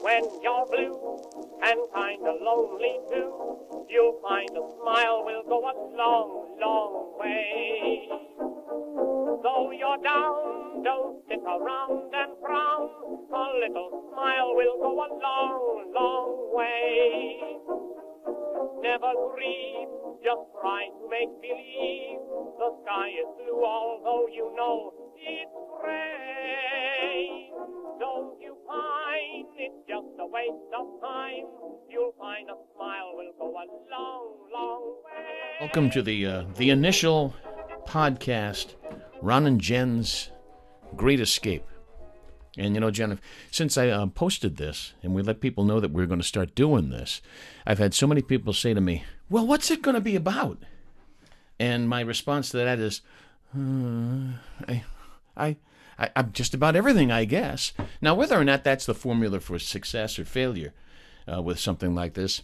When you're blue and kind of lonely too, you'll find a smile will go a long, long way. Though you're down, don't sit around and frown. A little smile will go a long, long way. Never grieve, just try to make believe the sky is blue, although you know it's gray. Don't you find it's just a waste of time? You'll find a smile will go a long, long way. Welcome to the initial podcast, Ron and Jen's Great Escape. And, you know, Jen, since I posted this and we let people know that we're going to start doing this, I've had so many people say to me, well, what's it going to be about? And my response to that is, I'm just about everything, I guess. Now, whether or not that's the formula for success or failure with something like this,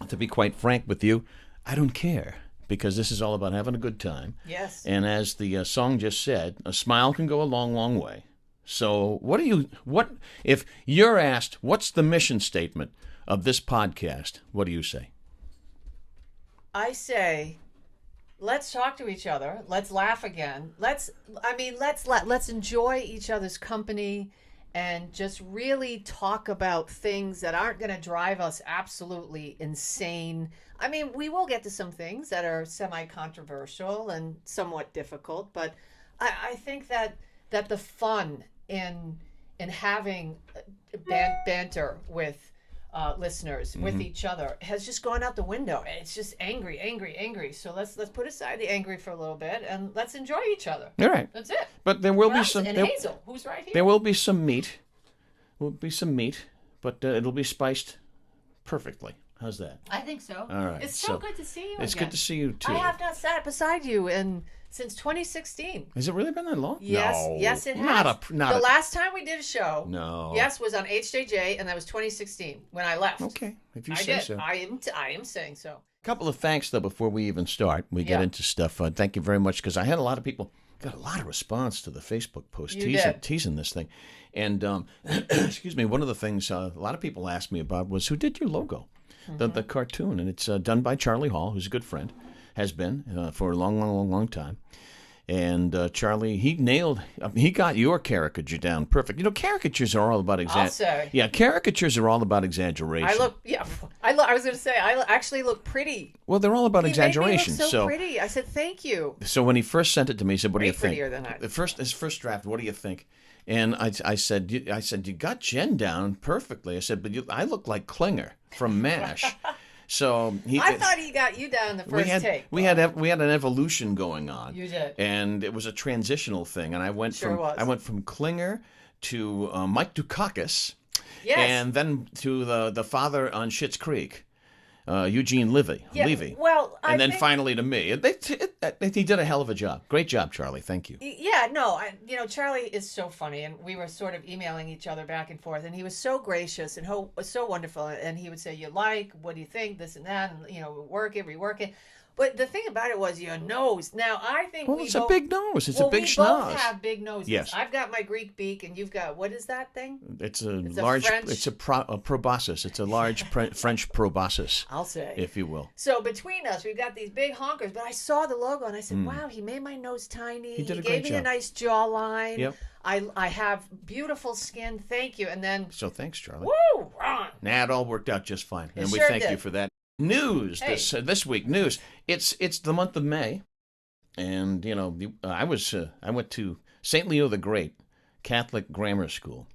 to be quite frank with you, I don't care. Because this is all about having a good time. Yes. And as the song just said, a smile can go a long, long way. So what if you're asked, what's the mission statement of this podcast? What do you say? I say, let's talk to each other. Let's laugh again. Let's enjoy each other's company and just really talk about things that aren't going to drive us absolutely insane. I mean, we will get to some things that are semi-controversial and somewhat difficult, but I think that the fun in having banter with listeners, with each other, has just gone out the window. It's just angry. So let's put aside the angry for a little bit and let's enjoy each other. All right. That's it. But there will be Russ some. And Hazel, who's right here. There will be some meat. But it'll be spiced perfectly. How's that? I think so. All right. It's so good to see you. It's again. good to see you too. I have not sat beside you since 2016. Has it really been that long? Yes, No. yes, it has. Not the last time we did a show, No. yes, was on HJJ, and that was 2016 when I left. Okay, if you I say did. so. I am saying so. A couple of thanks, though, before we even start. We get into stuff. Thank you very much, because I had a lot of people, got a lot of response to the Facebook post teasing this thing. And, excuse me, one of the things a lot of people asked me about was, who did your logo? The cartoon. And it's done by Charlie Hall, who's a good friend, has been for a long time. And Charlie, he got your caricature down perfect. You know, caricatures are all about I'll say. Yeah, caricatures are all about exaggeration. I was going to say, I actually look pretty. Well, they're all about exaggeration. He made me look so pretty. I said, thank you. So when he first sent it to me, he said, "What do you think?" Prettier than I. His first draft. What do you think? And I said, you got Jen down perfectly. I said, but I look like Klinger from MASH. So I thought he got you down the first take. We had an evolution going on. You did, and it was a transitional thing. And I went from Klinger to Mike Dukakis, yes, and then to the father on Schitt's Creek. Eugene Levy. Well, and then finally to me. He did a hell of a job. Great job, Charlie. Thank you. Yeah, no, Charlie is so funny, and we were sort of emailing each other back and forth, and he was so gracious and so wonderful, and he would say, what do you think, this and that, and, work it, rework it. But the thing about it was your nose. Now, I think it's a big nose. It's a big schnoz. We both have big noses. Yes. I've got my Greek beak, and you've got, what is that thing? It's a proboscis. It's a large French proboscis. I'll say. If you will. So between us, we've got these big honkers. But I saw the logo, and I said, wow, he made my nose tiny. He did a great job. He gave me a nice jawline. Yep. I have beautiful skin. Thank you. And then... So thanks, Charlie. Woo! Ron! Nah, it all worked out just fine. And we sure thank did. you for that. News this week. News. It's the month of May, and I went to St. Leo the Great Catholic Grammar School,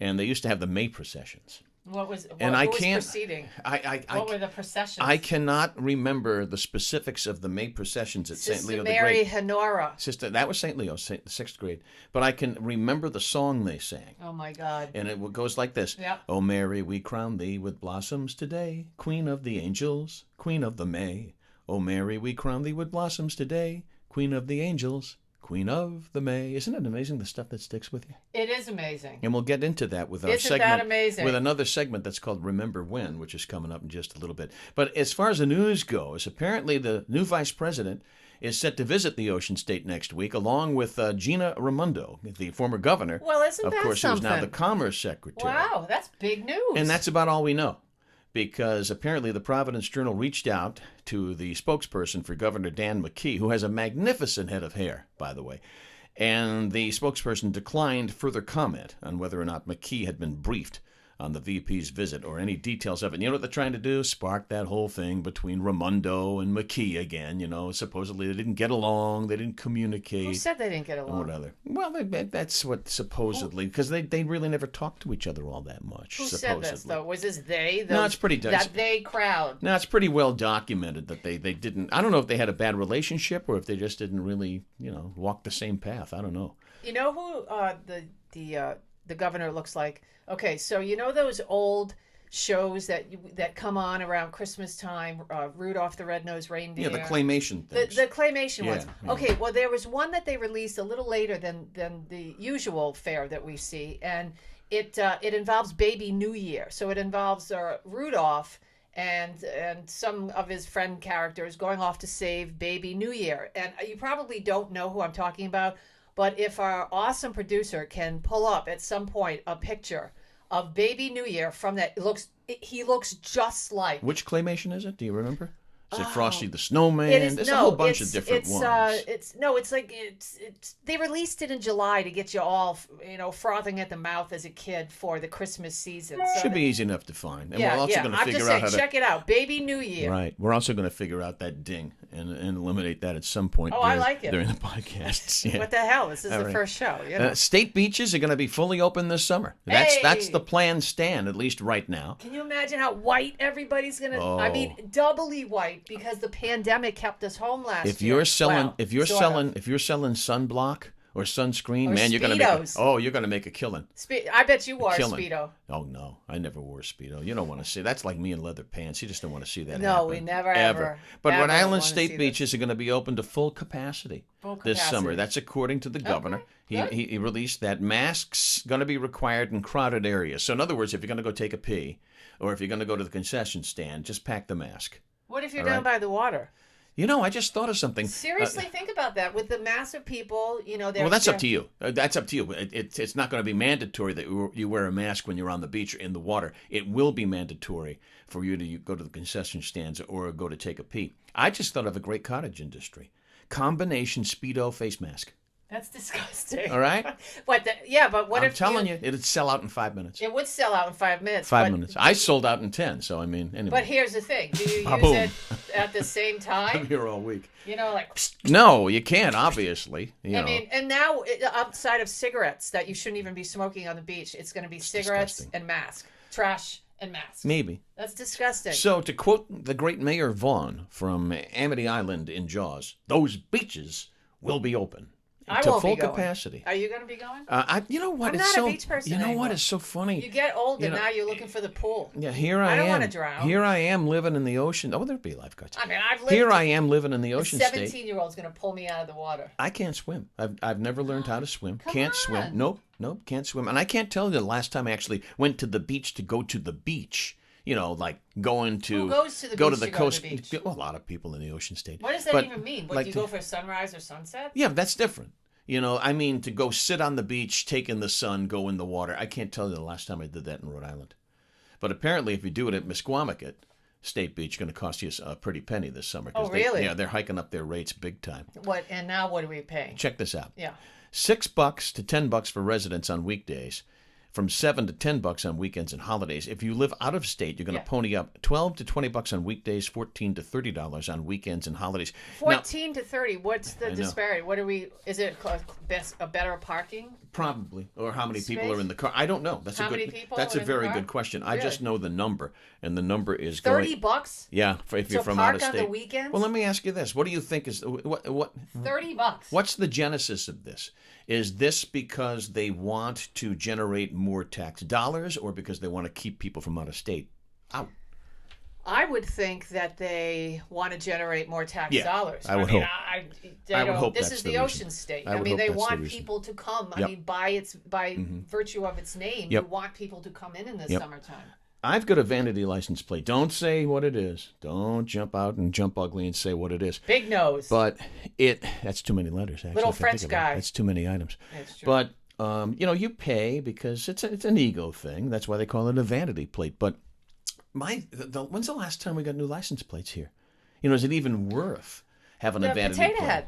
and they used to have the May processions. What was proceeding? What were the processions? I cannot remember the specifics of the May processions at St. Leo the Great. Mary Honora. That was St. Leo, the 6th grade. But I can remember the song they sang. Oh, my God. And it goes like this. Yep. Oh, Mary, we crown thee with blossoms today, Queen of the angels, Queen of the May. Oh, Mary, we crown thee with blossoms today, Queen of the angels, Queen of the May. Isn't it amazing, the stuff that sticks with you? It is amazing. And we'll get into that with our Isn't segment. that amazing? With another segment that's called Remember When, which is coming up in just a little bit. But as far as the news goes, apparently the new vice president is set to visit the Ocean State next week, along with Gina Raimondo, the former governor. Well, isn't of that course, something? who's now the Commerce Secretary. Wow, that's big news. And that's about all we know, because apparently the Providence Journal reached out to the spokesperson for Governor Dan McKee, who has a magnificent head of hair, by the way. And the spokesperson declined further comment on whether or not McKee had been briefed on the VP's visit or any details of it. And you know what they're trying to do? Spark that whole thing between Raimondo and McKee again. You know, supposedly they didn't get along, they didn't communicate. Who said they didn't get along? What other? Well, that's what supposedly, because they really never talked to each other all that much. Who supposedly. said this, though? Was this they? No, it's pretty that they crowd. No, it's pretty well documented that they didn't. I don't know if they had a bad relationship or if they just didn't really, walk the same path. I don't know. You know who the governor looks like? Okay, so you know those old shows that come on around Christmas time, Rudolph the Red-Nosed Reindeer? Yeah, the claymation things. The claymation ones. Yeah. Okay, well, there was one that they released a little later than the usual fare that we see, and it involves Baby New Year. So it involves Rudolph and some of his friend characters going off to save Baby New Year. And you probably don't know who I'm talking about, but if our awesome producer can pull up at some point a picture of Baby New Year from that, he looks just like. Which claymation is it? Do you remember? Is it Frosty the Snowman? It is, There's a whole bunch of different ones. They released it in July to get you all, frothing at the mouth as a kid for the Christmas season. So should be easy enough to find. And yeah, we're also going to figure out how to check it out. Baby New Year. Right. We're also going to figure out that ding and eliminate that at some point. I like it during the podcasts. Yeah. What the hell? This is the first show. State beaches are going to be fully open this summer. That's the planned stand, at least right now. Can you imagine how white everybody's going to? Oh. I mean, doubly white because the pandemic kept us home last year. If you're selling sunblock or sunscreen, or man, Speedos. you're gonna make a killing. I bet you wore a Speedo. Oh no, I never wore a Speedo. You don't want to see that's like me in leather pants. You just don't want to see that. No, happen. we never ever. But ever Rhode Island State beaches are going to be open to full capacity this summer. That's according to the governor. He released that masks going to be required in crowded areas. So in other words, if you're going to go take a pee, or if you're going to go to the concession stand, just pack the mask. What if you're down by the water? I just thought of something. Seriously, think about that. With the mass of people, well, that's up to you. That's up to you. It's not going to be mandatory that you wear a mask when you're on the beach or in the water. It will be mandatory for you to go to the concession stands or go to take a pee. I just thought of a great cottage industry. Combination Speedo face mask. That's disgusting. All right? But what if I'm telling you, it'd sell out in 5 minutes. It would sell out in 5 minutes. 5 minutes. I sold out in 10, so I mean, anyway. But here's the thing. Do you use it at the same time? I'm here all week. Like... No, you can't, obviously. And now, outside of cigarettes that you shouldn't even be smoking on the beach, it's going to be cigarettes disgusting. And mask. Trash and masks. Maybe. That's disgusting. So, to quote the great Mayor Vaughn from Amity Island in Jaws, those beaches will be open. To full capacity. Are you going to be going? You know what? I'm not a beach person anymore. What? It's so funny. You get older now. You're looking for the pool. Yeah, I don't want to drown. Here I am living in the ocean. Oh, there'd be lifeguards. I mean, I've lived. Here I am living in the ocean state. 17-year-old's going to pull me out of the water. I can't swim. I've never learned how to swim. Can't swim. Nope, can't swim. And I can't tell you the last time I actually went to the beach to go to the beach. Like going to Who goes to the go beach to the to coast. Go to the beach? Well, a lot of people in the ocean state. What does that even mean? Do you go for sunrise or sunset? Yeah, that's different. I mean, to go sit on the beach, take in the sun, go in the water. I can't tell you the last time I did that in Rhode Island. But apparently, if you do it at Misquamicut State Beach, it's going to cost you a pretty penny this summer. Oh, really? They're hiking up their rates big time. And now what are we paying? Check this out. Yeah. $6 to $10 for residents on weekdays. From $7 to $10 on weekends and holidays. If you live out of state, you're going to pony up $12 to $20 on weekdays, $14 to $30 on weekends and holidays. 14 to 30. What's the disparity? What are we? Is it a better parking? Probably, or how many people are in the car? I don't know. That's That's a very good question. Really? I just know the number, and the number is $30. Yeah, if you're from out of state. On the weekends? Well, let me ask you this: what do you think is what? $30. What's the genesis of this? Is this because they want to generate more tax dollars, or because they want to keep people from out of state out? I would think that they want to generate more tax dollars. I would hope. I would hope this is the ocean state. I mean, they want people to come. Yep. I mean, by virtue of its name, you want people to come in the summertime. I've got a vanity license plate. Don't say what it is. Don't jump out and jump ugly and say what it is. Big nose. But that's too many letters, actually. Little French guy. That's too many items. That's true. But, you pay because it's an ego thing. That's why they call it a vanity plate. But when's the last time we got new license plates here? Is it even worth having a vanity Potato plate? Head.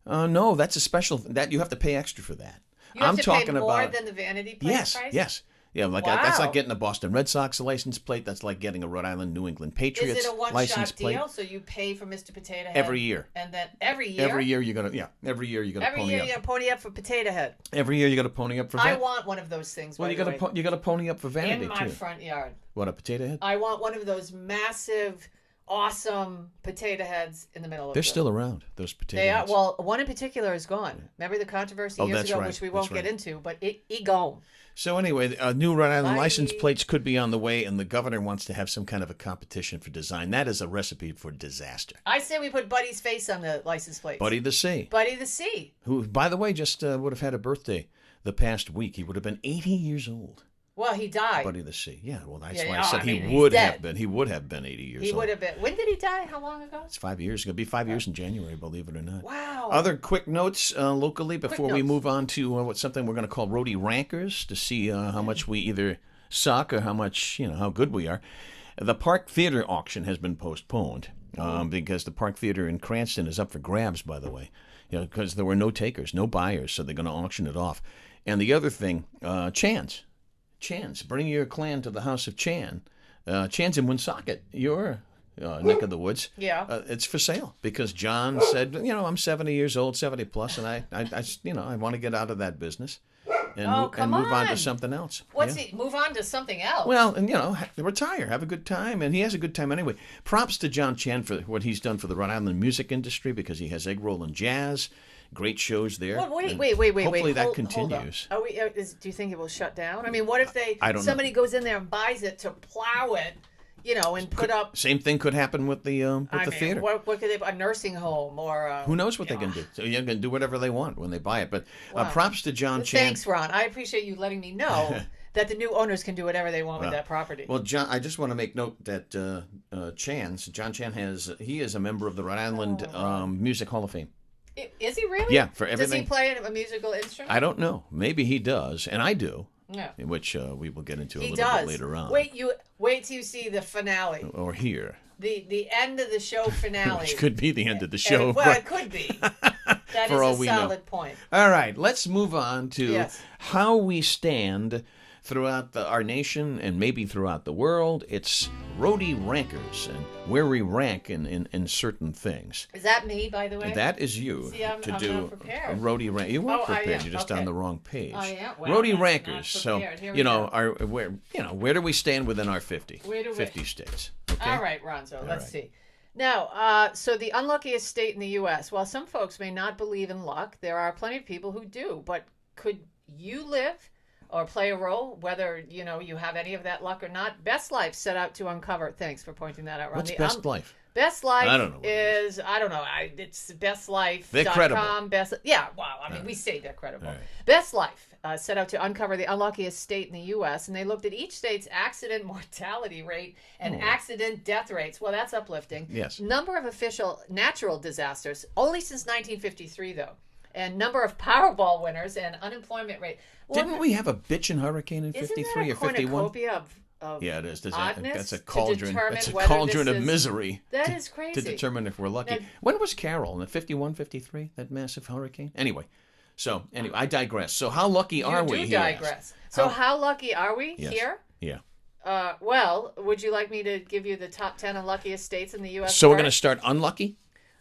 No, that's a special. That you have to pay extra for that. You have I'm to talking pay more about than the vanity plate price? Yes. Yeah, that's like getting a Boston Red Sox license plate. That's like getting a Rhode Island New England Patriots license plate. Is it a license one-shot deal? plate. So you pay for Mr. Potato Head Every year. And then every year? Every year you're gonna pony up. Every year you're gonna pony up for Potato Head. Every year you got to pony up for. I want one of those things. Well, you got to pony up for vanity in my too. front yard. What, a potato head? I want one of those massive, awesome potato heads in the middle of. They're still around. Those potato heads. They are. Well, one in particular is gone. Remember the controversy years ago, which we won't get into, but it gone. So anyway, new Rhode Island license plates could be on the way, and the governor wants to have some kind of a competition for design. That is a recipe for disaster. I say we put Buddy's face on the license plates. Buddy the Sea. Buddy the Sea. Who, by the way, just would have had a birthday the past week. He would have been 80 years old. Well, he died. Buddy the Sea. Yeah, well, that's why I said mean, he would have been. He would have been 80 years old. He would have been. When did he die? How long ago? It's 5 years. It's going to be 5 years in January, believe it or not. Wow. Other quick notes locally before we move on to what's something we're going to call Roadie Rankers to see how much we either suck or how much, how good we are. The Park Theater auction has been postponed because the Park Theater in Cranston is up for grabs, by the way, because there were no takers, no buyers, so they're going to auction it off. And the other thing, Chan's, bring your clan to the house of Chan. Chan's in Woonsocket, your neck of the woods. Yeah. It's for sale because John said, I'm 70 years old, 70 plus, and I want to get out of that business and move on to something else. Move on to something else? Well, and retire, have a good time, and he has a good time anyway. Props to John Chan for what he's done for the Rhode Island music industry because he has Egg Roll and Jazz. Great shows there. Well, wait. Hopefully that continues. Do you think it will shut down? I mean, what if somebody know. goes in there and buys it to plow it, and put up? Same thing could happen with the theater. What could they? A nursing home or? Who knows what they can do? So you can do whatever they want when they buy it. But props to John Chan. Thanks, Ron. I appreciate you letting me know that the new owners can do whatever they want with that property. Well, John, I just want to make note that John Chan is a member of the Rhode Island Music Hall of Fame. Is he really? Yeah, for everything. Does he play a musical instrument? I don't know. Maybe he does, and I do. Yeah. Which we will get into a little bit later on. Wait till you see the finale. Or here. The end of the show finale. Which could be the end of the show. It could be. That For is all a solid point. All right, let's move on to how we stand throughout our nation and maybe throughout the world. It's Roadie Rankers and where we rank in certain things. Is that me, by the way? That is you. See, I'm not prepared. A Roadie Rank. You weren't prepared. You're just on the wrong page. I am. Well, Roadie Rankers. So where do we stand within our 50 states? Okay? All right, Ronzo. Let's see. Now, so the unluckiest state in the U.S. While some folks may not believe in luck, there are plenty of people who do. But could you live or play a role, whether you have any of that luck or not? Best Life set out to uncover. Thanks for pointing that out, Ron. What's Best Life? Best Life I don't know I don't know. It's bestlife.com. They're credible. We say they're credible. Right. Best Life set out to uncover the unluckiest state in the U.S., and they looked at each state's accident mortality rate and accident death rates. Well, that's uplifting. Yes. Number of official natural disasters, only since 1953, though. And number of Powerball winners and unemployment rate. Didn't we have a bitchin' hurricane in 53 or 51? Yeah, it is. That's a cauldron. That's a cauldron of misery. That is crazy. To determine if we're lucky. Now, when was Carol? In the 51, 53? That massive hurricane? Anyway, I digress. So how lucky are we here? You do digress. So how lucky are we here? Yeah. Well, would you like me to give you the top 10 unluckiest states in the U.S.? So we're going to start unlucky?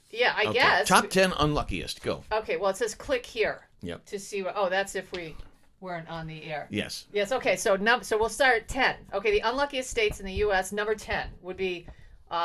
Yeah, I guess. Top 10 unluckiest. Go. Okay, well, it says click here. Yep. To see what... that's if we weren't on the air. Yes. Yes, okay, so we'll start at 10. Okay, the unluckiest states in the U.S., number 10 would be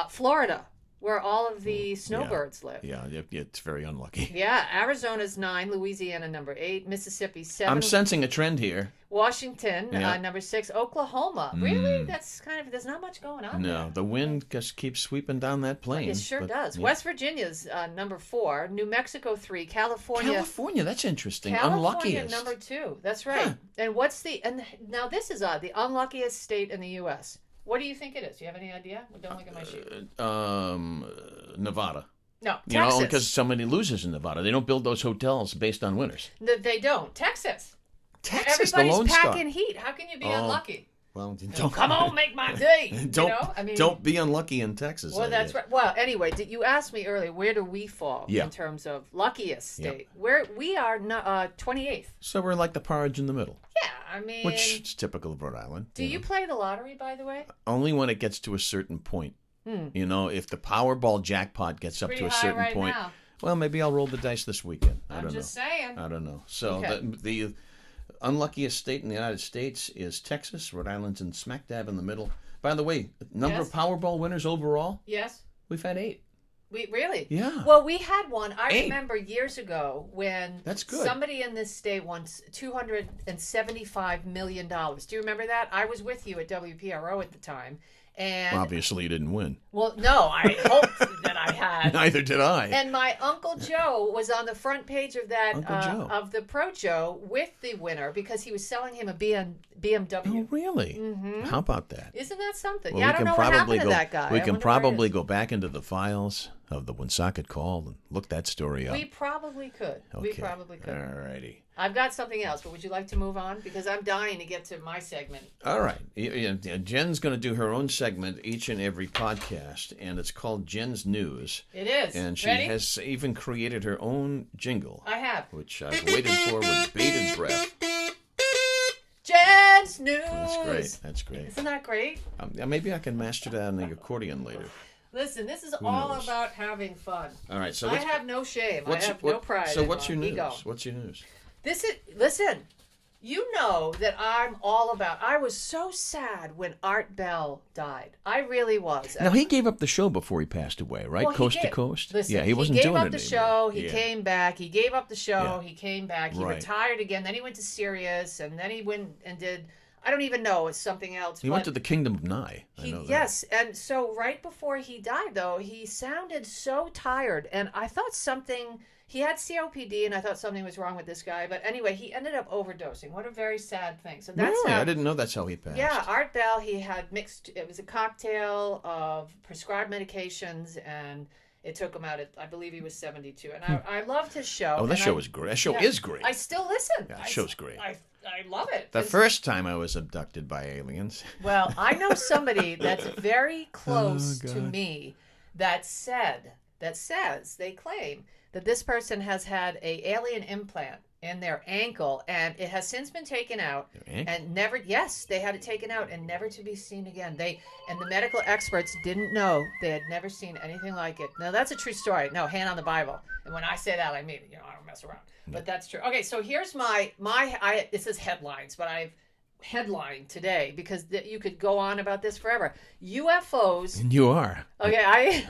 Florida. where all of the snowbirds live. Yeah, it's very unlucky. Yeah, Arizona's 9, Louisiana number 8, Mississippi 7. I'm sensing a trend here. Washington number 6, Oklahoma. Really? That's there's not much going on there. No, the wind just keeps sweeping down that plain. It sure does. Yeah. West Virginia's number 4, New Mexico 3, California. California, that's interesting. California Unluckiest. number 2. That's right. Huh. And now this is odd. The unluckiest state in the U.S. What do you think it is? Do you have any idea? Well, don't look at my sheet. Nevada. No, Texas. You know, because somebody loses in Nevada. They don't build those hotels based on winners. They don't. Texas. Texas, everybody's the Lone Star. packing heat. How can you be unlucky? Well, don't come on, make my day. Don't be unlucky in Texas. Well, that's right. Well, anyway, you asked me earlier, where do we fall in terms of luckiest state? Where we are 28th. So we're like the porridge in the middle. Yeah, I mean, which is typical of Rhode Island. Do you play the lottery, by the way? Only when it gets to a certain point. You know, if the Powerball jackpot gets up to a certain point, well, maybe I'll roll the dice this weekend. I'm just saying. I don't know. So the unluckiest state in the United States is Texas. Rhode Island's in smack dab in the middle. By the way, number of Powerball winners overall? Yes. We've had 8. Really? Yeah. Well, we had one. I remember years ago when That's good. somebody in this state won $275 million. Do you remember that? I was with you at WPRO at the time. And obviously, you didn't win. Well, no, I hoped that I had. Neither did I. And my Uncle Joe was on the front page of that of the Pro Joe with the winner because he was selling him a BMW. Oh, really? Mm-hmm. How about that? Isn't that something? Well, I don't know what happened to that guy. We can probably go back into the files of the Woonsocket Call and look that story up. We probably could. Okay. We probably could. All righty. I've got something else, but would you like to move on? Because I'm dying to get to my segment. All right. Jen's going to do her own segment each and every podcast, and it's called Jen's News. It is. And she has even created her own jingle. I have. Which I've waited for with bated breath. Jen's News. That's great. Isn't that great? Maybe I can master that on the accordion later. Listen, this is all about having fun. All right. So I have no shame. I have no pride. So what's your news? Ego. What's your news? Listen, you know that I'm all about. I was so sad when Art Bell died. I really was. Now he gave up the show before he passed away, right? Well, Coast to Coast. Listen, he wasn't doing it anymore. He gave up the show. He came back. He gave up the show. Yeah. He came back. He retired again. Then he went to Sirius, and then he went and did. I don't even know. It's something else. He went to the Kingdom of Nye. Yes, and so right before he died, though, he sounded so tired, and I thought something. He had COPD, and I thought something was wrong with this guy. But anyway, he ended up overdosing. What a very sad thing. So that's really? I didn't know that's how he passed. Yeah, Art Bell, he had mixed. It was a cocktail of prescribed medications, and it took him out at, I believe he was 72. And I loved his show. Oh, that show was great. That show is great. I still listen. Yeah, that show's great. I love it. The first time I was abducted by aliens. Well, I know somebody that's very close to me that says, they claim that this person has had an alien implant in their ankle, and it has since been taken out and never. Yes, they had it taken out and never to be seen again. The medical experts didn't know. They had never seen anything like it. Now that's a true story. No, hand on the Bible. And when I say that, I mean, I don't mess around. But that's true. Okay, so here's this is headlines, but I've headlined today because you could go on about this forever. UFOs. And you are. Okay,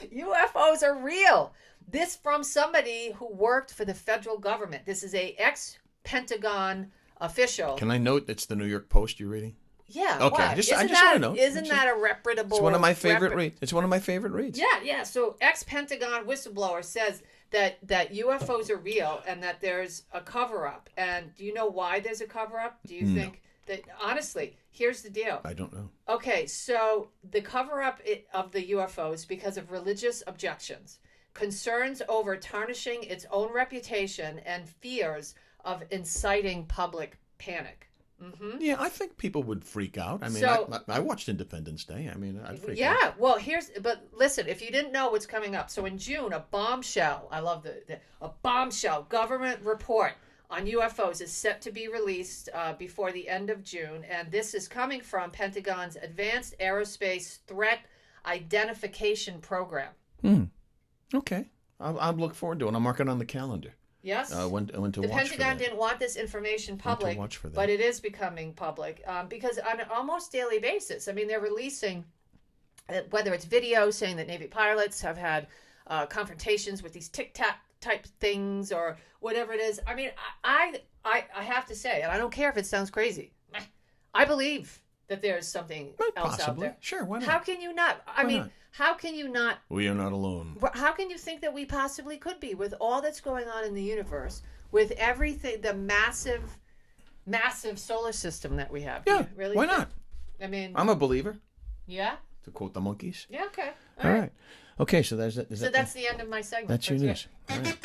UFOs are real. This from somebody who worked for the federal government. This is a ex-Pentagon official. Can I note it's the New York Post you're reading? Yeah. Okay. I just want to know. Isn't that a reputable? It's one of my favorite reads. It's one of my favorite reads. Yeah. So ex-Pentagon whistleblower says that UFOs are real and that there's a cover-up. And do you know why there's a cover-up? Do you think that honestly? Here's the deal. I don't know. Okay, so the cover-up of the UFOs because of religious objections. Concerns over tarnishing its own reputation and fears of inciting public panic. Mm-hmm. Yeah, I think people would freak out. I mean, I watched Independence Day. I mean, I'd freak out. Yeah, well, but listen, if you didn't know what's coming up. So in June, a bombshell, I love a bombshell government report on UFOs is set to be released before the end of June. And this is coming from Pentagon's Advanced Aerospace Threat Identification Program. Okay. I'll look forward to it. I'll mark it on the calendar. Yes. The Pentagon didn't want this information public, but it is becoming public because on an almost daily basis, I mean, they're releasing whether it's video saying that Navy pilots have had confrontations with these tic-tac type things or whatever it is. I mean, I have to say, and I don't care if it sounds crazy, I believe that there's something else out there. Sure, why not? How can you not? I mean, how can you not? We are not alone. How can you think that we possibly could be with all that's going on in the universe, with everything, the massive solar system that we have? Yeah, really? Why not? I mean, I'm a believer. Yeah? To quote the Monkees. Yeah, okay. All right. Okay, so that's the end of my segment. That's your news. All right.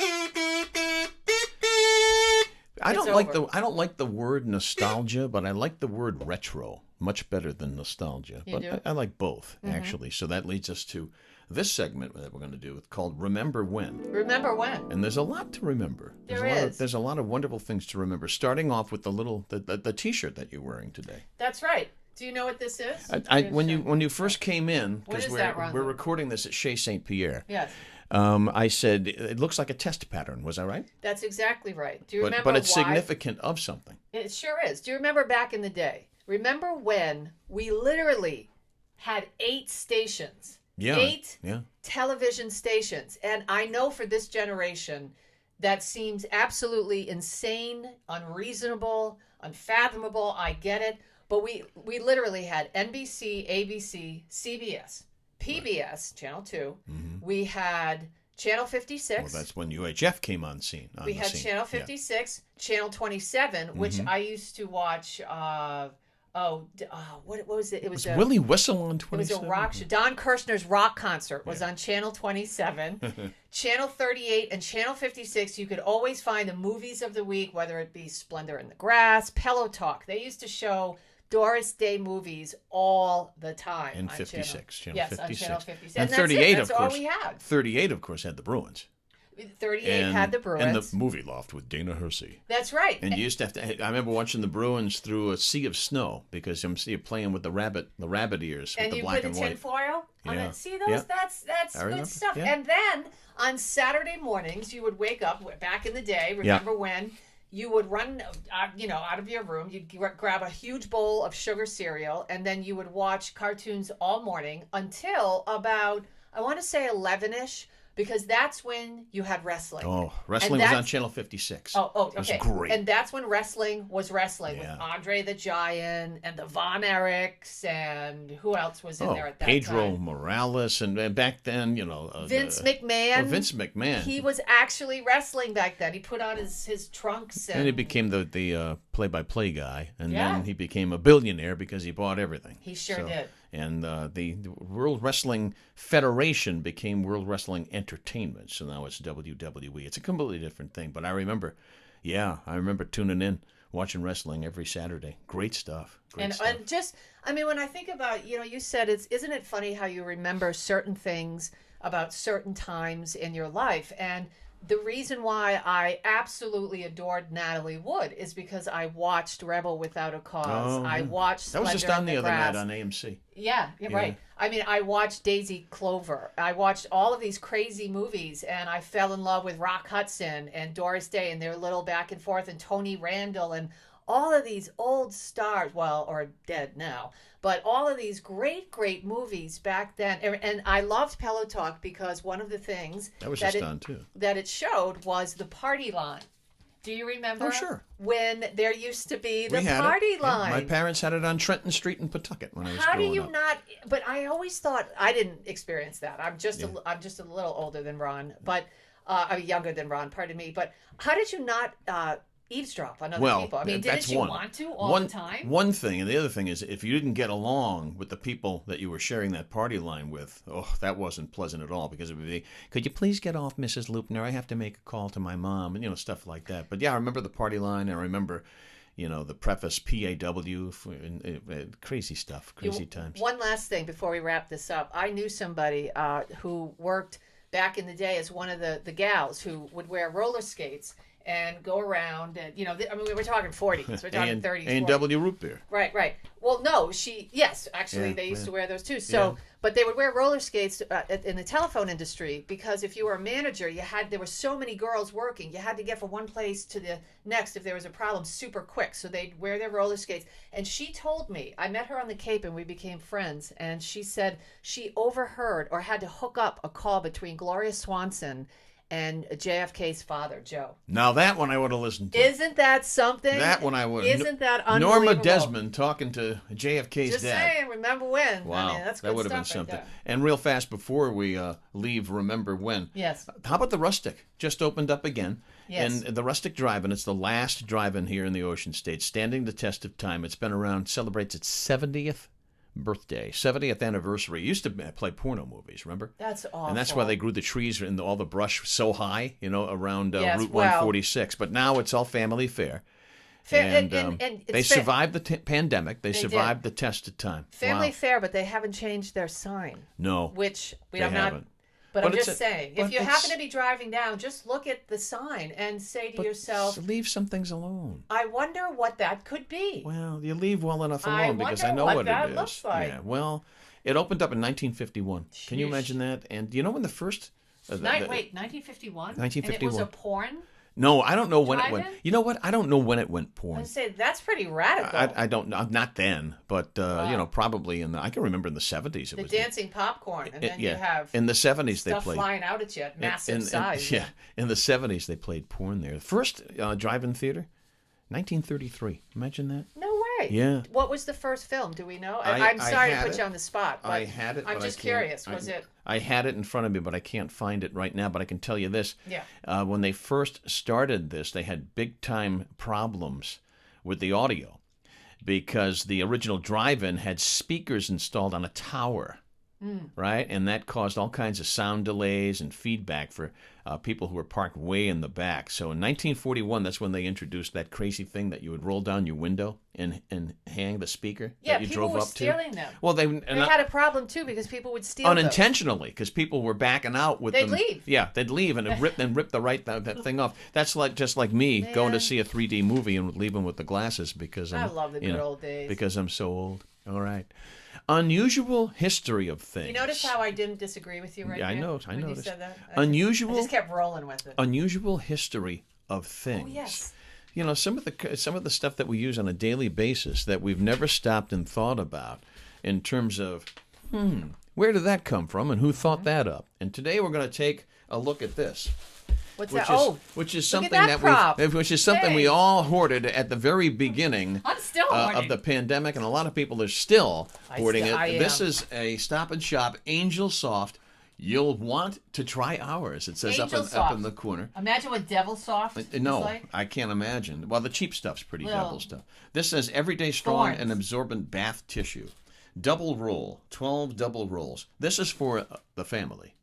I don't like the word nostalgia, but I like the word retro much better than nostalgia. I like both, actually. So that leads us to this segment that we're going to do called Remember When. Remember When. And there's a lot to remember. There's a lot of wonderful things to remember, starting off with the T-shirt that you're wearing today. That's right. Do you know what this is? When you first came in, because we're recording this at Chez St.Pierre. Yes. I said it looks like a test pattern. Was I right? That's exactly right. Do you remember But it's significant of something. It sure is. Do you remember back in the day? Remember when we literally had 8 stations? Yeah. 8 television stations. And I know for this generation that seems absolutely insane, unreasonable, unfathomable. I get it. But we literally had NBC, ABC, CBS, PBS, Channel 2. Mm-hmm. We had Channel 56. Well, that's when UHF came on scene. We had Channel 56, Channel 27, which I used to watch. What was it? It was Willie Whistle on 27. It was a rock show. Don Kirshner's rock concert was on Channel 27. Channel 38 and Channel 56, you could always find the movies of the week, whether it be Splendor in the Grass, Pillow Talk. They used to show Doris Day movies all the time. And 56. Channel 56. On Channel 56. And 38, that's of course. all we had. 38, of course, had the Bruins. 38 had the Bruins. And the movie loft with Dana Hersey. That's right. And you used to have to. I remember watching the Bruins through a sea of snow because you're playing with the rabbit ears with the black and white. And you put the tinfoil on it. See those? Yeah. That's good stuff. Yeah. And then on Saturday mornings, you would wake up. Back in the day, remember when you would run, out of your room. You'd grab a huge bowl of sugar cereal, and then you would watch cartoons all morning until about, I want to say 11ish. Because that's when you had wrestling. Oh, wrestling was on Channel 56. Oh, okay. It was great. And that's when wrestling was wrestling with Andre the Giant and the Von Erichs and who else was in there at that Pedro time? Morales and back then, Vince McMahon. Vince McMahon. He was actually wrestling back then. He put on his trunks and he became the play-by-play guy, and then he became a billionaire because he bought everything. He sure did. And the World Wrestling Federation became World Wrestling Entertainment, so now it's WWE. It's a completely different thing, but I remember tuning in, watching wrestling every Saturday. Great stuff. And just, when I think about, you said isn't it funny how you remember certain things about certain times in your life? And the reason why I absolutely adored Natalie Wood is because I watched Rebel Without a Cause. I watched Splendor That was just on the other Grass. night on AMC. Yeah, right. I watched Daisy Clover. I watched all of these crazy movies, and I fell in love with Rock Hudson and Doris Day and their little back and forth, and Tony Randall, and all of these old stars, or dead now, but all of these great, great movies back then. And I loved Pillow Talk because one of the things that it showed was the party line. Do you remember? Oh, sure. When there used to be the party line. My parents had it on Trenton Street in Pawtucket when I was growing up. How do you not? But I always thought, I didn't experience that. I'm just a little older than Ron, but younger than Ron. Pardon me. But how did you not eavesdrop on other people? Didn't you want to all the time? One thing, and the other thing is, if you didn't get along with the people that you were sharing that party line with, that wasn't pleasant at all, because it would be, could you please get off, Mrs. Lupner? I have to make a call to my mom, and stuff like that. But yeah, I remember the party line. I remember, the preface PAW, crazy stuff, crazy times. One last thing before we wrap this up. I knew somebody who worked back in the day as one of the gals who would wear roller skates. and go around. And, you know, I mean, we're talking 40s. We're talking 30s. A&W root beer. Right, right. Well, no, actually, they used to wear those too. So, but they would wear roller skates in the telephone industry because if you were a manager, there were so many girls working. You had to get from one place to the next if there was a problem super quick. So they'd wear their roller skates. And she told me, I met her on the Cape and we became friends. And she said she overheard or had to hook up a call between Gloria Swanson and JFK's father, Joe. Now that one I would have listened to. Isn't that something? That one I would. Isn't that unbelievable? Norma Desmond talking to JFK's Just dad. saying, remember when? Wow, I mean, that's good that would have been stuff something. right there. And real fast before we leave, remember when? Yes. How about the Rustic? Just opened up again. Yes. And the Rustic Drive-In, it's the last drive-in here in the Ocean State, standing the test of time. It's been around, celebrates its 70th birthday, 70th anniversary. It used to play porno movies, remember? That's awful. And that's why they grew the trees and all the brush so high, you know, around Route well, 146. But now it's all family fare. And they survived the pandemic. They survived the test of time. Family fare, but they haven't changed their sign. No. Which we they don't haven't. But I'm just saying, if you happen to be driving down, just look at the sign and say to yourself, leave some things alone. I wonder what that could be. Well, you leave well enough alone because I know what that it is. Looks like. Yeah, well, it opened up in 1951. Sheesh. Can you imagine that? And do you know when the first... wait, 1951? 1951. And it was a porn? No, I don't know when it Drive-in? went. You know what? I don't know when it went porn. I'd say that's pretty radical. I don't know. Not then, but you know, probably I can remember in the 70s. The dancing popcorn, and then you have in the 70s they stuff played flying out at you at massive size. Yeah, in the 70s they played porn there. First drive-in theater, 1933. Imagine that. No way. Yeah. What was the first film? Do we know? I'm sorry to put you on the spot, but I had it. I'm just curious. Was it? I had it in front of me, but I can't find it right now. But I can tell you this. Yeah. When they first started this, they had big-time problems with the audio because the original drive-in had speakers installed on a tower. Right? And that caused all kinds of sound delays and feedback for people who were parked way in the back. So in 1941, that's when they introduced that crazy thing that you would roll down your window and hang the speaker that you drove up to. Yeah, people were stealing them. Well, they had a problem, too, because people would steal unintentionally, because people were backing out with them. They'd leave. Yeah, they'd leave and rip that thing off. That's just like me going to see a 3D movie and leaving with the glasses because I love the good old days. Because I'm so old. All right. Unusual history of things. You notice how I didn't disagree with you right now? Yeah, I noticed. noticed. You said that? Unusual. I just kept rolling with it. Unusual history of things. Oh, yes. You know, some of the stuff that we use on a daily basis that we've never stopped and thought about in terms of, where did that come from and who thought that up? And today we're going to take a look at this. What's that? Which is look something at that which is something we all hoarded at the very beginning I'm still hoarding. Of the pandemic, and a lot of people are still hoarding it. I am. This is a Stop and Shop Angel Soft. You'll want to try ours. It says up in the corner. Imagine what Devil Soft is like. I can't imagine. Well, the cheap stuff's pretty devil stuff. This says everyday strong and absorbent bath tissue. Double roll, 12 double rolls. This is for the family.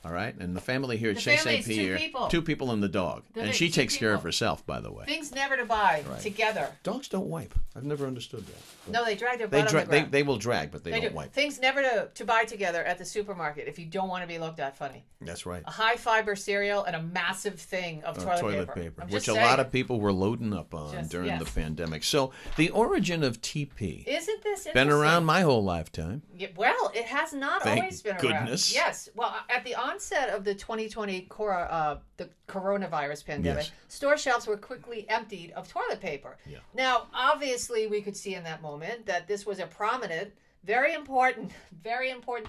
All right, and the family here at St. Pierre, two people and the dog, and she takes care of herself, by the way. Things never to buy together. Dogs don't wipe. I've never understood that. No, they drag their butt on the ground. They will drag, but they don't wipe. Things never to buy together at the supermarket if you don't want to be looked at funny. That's right. A high fiber cereal and a massive thing of toilet paper. Which a lot of people were loading up on during the pandemic. So the origin of TP. Isn't this interesting? Been around my whole lifetime. Yeah, well, it has not always been around. Goodness. Yes. Well, at the onset of the 2020 the coronavirus pandemic, store shelves were quickly emptied of toilet paper. Yeah. Now, obviously, we could see in that moment that this was a prominent, very important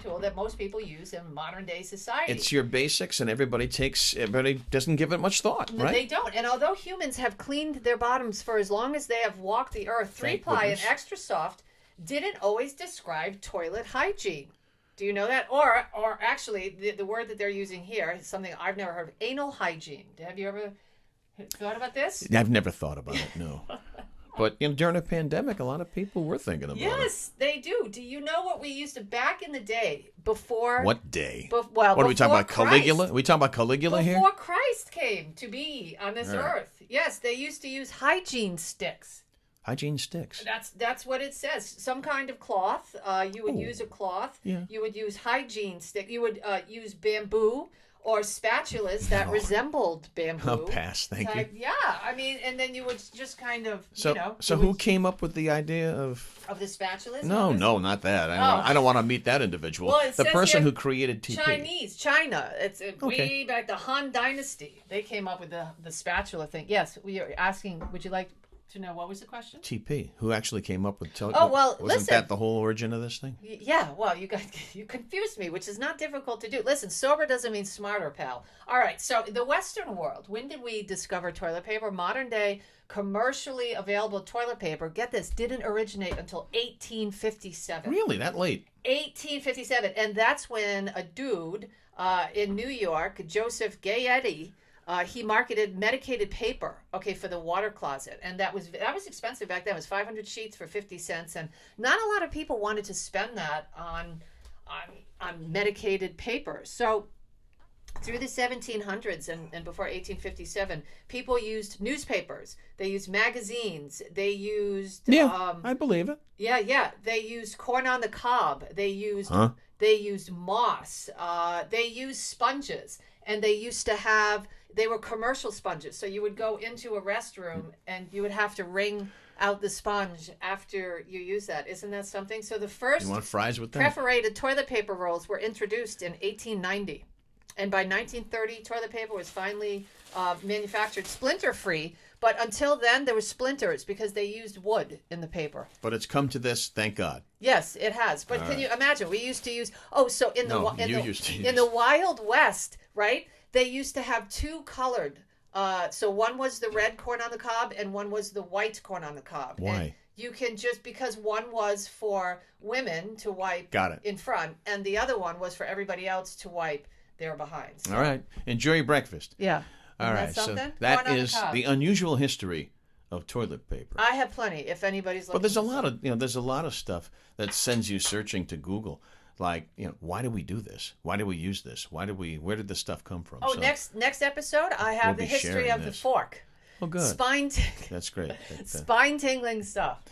tool that most people use in modern day society. It's your basics, and everybody doesn't give it much thought, right? They don't. And although humans have cleaned their bottoms for as long as they have walked the earth, 3-ply and extra soft didn't always describe toilet hygiene. Do you know that? Or actually, the word that they're using here is something I've never heard of, anal hygiene. Have you ever thought about this? I've never thought about it, no. But during a pandemic, a lot of people were thinking about it. Yes, they do. Do you know what we used to, back in the day, before... What day? What are we talking about, Caligula? Are we talking about Caligula here? Before Christ came to be on this earth. Yes, they used to use hygiene sticks. Hygiene sticks. That's what it says. Some kind of cloth. You would use a cloth. Yeah. You would use hygiene stick. You would use bamboo or spatulas that resembled bamboo. I'll pass, thank you. Yeah, I mean, and then you would just kind of, So who came up with the idea of the spatulas? No, not that. I don't want to meet that individual. Well, the person who created TP. China. It's way back, the Han Dynasty. They came up with the spatula thing. Yes, we are asking, would you like to know, what was the question? TP. Who actually came up with wasn't that the whole origin of this thing? Yeah, well, you confused me, which is not difficult to do. Listen, sober doesn't mean smarter, pal. All right, so the Western world, when did we discover toilet paper? Modern day commercially available toilet paper, get this, didn't originate until 1857. Really? That late? 1857. And that's when a dude in New York, Joseph Gayetti, he marketed medicated paper, for the water closet, and that was expensive back then. It was 500 sheets for 50 cents, and not a lot of people wanted to spend that on medicated paper. So through the 1700s and before 1857, people used newspapers. They used magazines. They used I believe it. Yeah. They used corn on the cob. They used moss. They used sponges, and they were commercial sponges. So you would go into a restroom and you would have to wring out the sponge after you use that. Isn't that something? So the first you want fries with that? Perforated toilet paper rolls were introduced in 1890. And by 1930, toilet paper was finally manufactured splinter-free. But until then, there were splinters because they used wood in the paper. But it's come to this, thank God. Yes, it has. But can you imagine? We used to use... in the Wild West, right? They used to have two colored. So one was the red corn on the cob and one was the white corn on the cob. Why? And you can because one was for women to wipe in front and the other one was for everybody else to wipe their behinds. All right. Enjoy your breakfast. Yeah. All right. So that is the unusual history of toilet paper. I have plenty if anybody's looking. But there's a lot of stuff that sends you searching to Google. Like, why do we do this? Why do we use this? Where did this stuff come from? Next episode, I have the history of the fork. Oh, good. That's great. Spine-tingling stuff.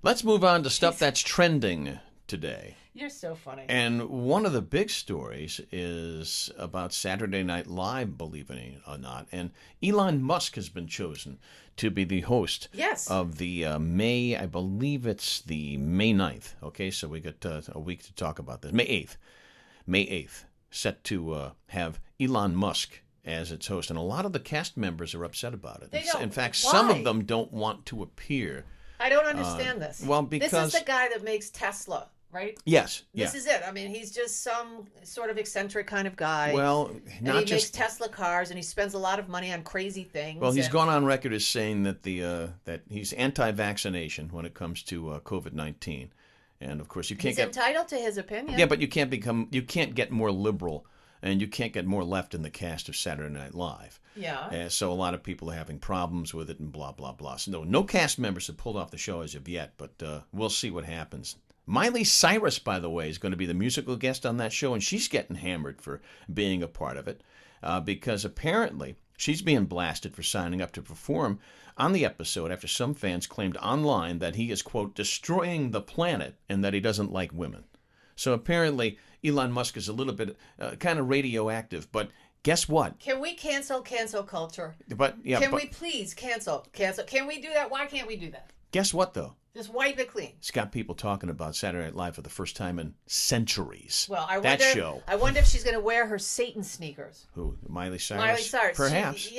Let's move on to stuff that's trending today. You're so funny. And one of the big stories is about Saturday Night Live, believe it or not. And Elon Musk has been chosen to be the host of the May, I believe it's the May 9th. Okay, so we got a week to talk about this. May 8th, set to have Elon Musk as its host. And a lot of the cast members are upset about it. In fact, some of them don't want to appear. I don't understand this. Well, because... This is the guy that makes Tesla. Right? Yes. This is it. I mean, he's just some sort of eccentric kind of guy. Well, he makes Tesla cars, and he spends a lot of money on crazy things. Well, he's gone on record as saying that that he's anti-vaccination when it comes to COVID-19, and of course he's entitled to his opinion. Yeah, but you can't get more liberal, and you can't get more left in the cast of Saturday Night Live. Yeah. So a lot of people are having problems with it, and blah blah blah. So no cast members have pulled off the show as of yet, but we'll see what happens. Miley Cyrus, by the way, is going to be the musical guest on that show, and she's getting hammered for being a part of it because apparently she's being blasted for signing up to perform on the episode after some fans claimed online that he is, quote, destroying the planet and that he doesn't like women. So apparently Elon Musk is a little bit kind of radioactive, but guess what? Can we cancel culture? Can we please cancel? Can we do that? Why can't we do that? Guess what, though? Just wipe it clean. It's got people talking about Saturday Night Live for the first time in centuries. Well, I wonder if she's going to wear her Satan sneakers. Who? Miley Cyrus? Miley Cyrus. Perhaps.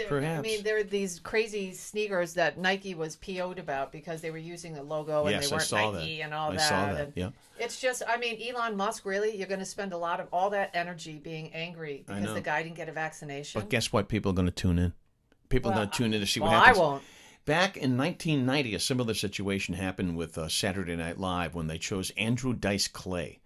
Perhaps. I mean, there are these crazy sneakers that Nike was PO'd about because they were using the logo and they weren't Nike and all that. I saw that, yeah. It's just, I mean, Elon Musk, really? You're going to spend a lot of all that energy being angry because the guy didn't get a vaccination? But guess what? People are going to tune in. People are going to tune in to see what happens. I won't. Back in 1990, a similar situation happened with Saturday Night Live when they chose Andrew Dice Clay,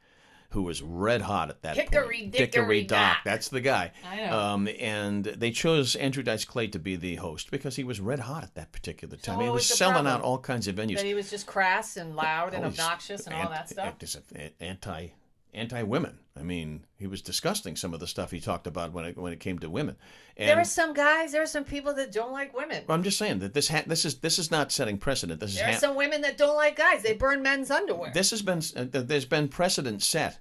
who was red hot at that point. Hickory Dock. That's the guy. I know. And they chose Andrew Dice Clay to be the host because he was red hot at that particular time. He was selling problem? out all kinds of venues. That he was just crass and loud and obnoxious and all that stuff? Anti-women. I mean, he was disgusting, some of the stuff he talked about when it came to women. And there are some people that don't like women. Well, I'm just saying that this is not setting precedent. There are some women that don't like guys. They burn men's underwear. There's been precedent set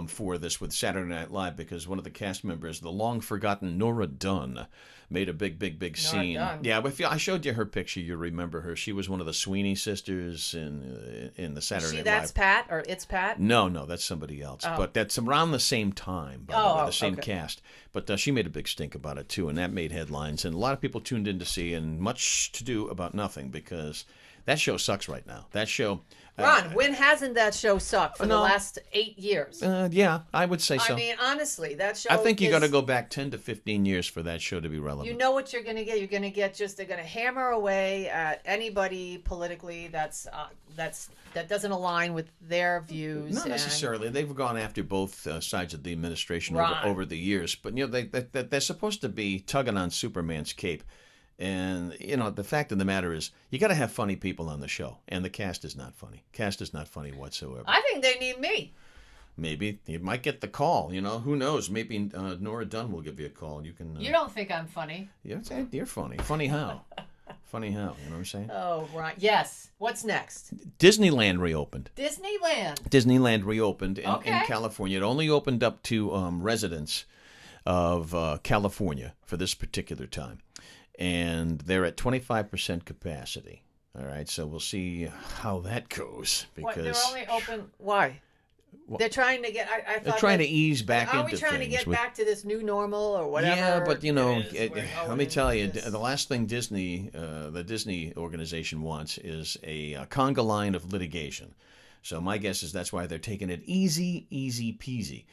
for this with Saturday Night Live because one of the cast members, the long-forgotten Nora Dunn, made a big scene. Dunn. Yeah, but I showed you her picture. You remember her. She was one of the Sweeney sisters in the Saturday Night Live. That's Pat, or it's Pat? No, that's somebody else. Oh. But that's around the same time, by the way, the same cast. But she made a big stink about it, too, and that made headlines. And a lot of people tuned in to see, and much to do about nothing, because that show sucks right now. That show... Ron, when hasn't that show sucked for the last 8 years? Yeah, I would say so. I mean, honestly, that show I think you got to go back 10 to 15 years for that show to be relevant. You know what you're going to get? You're going to get they're going to hammer away at anybody politically that doesn't align with their views. Not necessarily. They've gone after both sides of the administration over the years. But, they're supposed to be tugging on Superman's cape. And, the fact of the matter is, you got to have funny people on the show. And the cast is not funny. Cast is not funny whatsoever. I think they need me. Maybe. You might get the call, Who knows? Maybe Nora Dunn will give you a call. You can. You don't think I'm funny? You're funny. Funny how? Funny how? You know what I'm saying? Oh, right. Yes. What's next? Disneyland reopened. Disneyland reopened in California. It only opened up to residents of California for this particular time. And they're at 25% capacity. All right, so we'll see how that goes. Because they're only open. Why? They're trying to get. I thought they're trying to ease back into things. Are we trying to get back to this new normal or whatever? Yeah, but let me tell you, the last thing the Disney organization wants is a conga line of litigation. So my guess is that's why they're taking it easy peasy.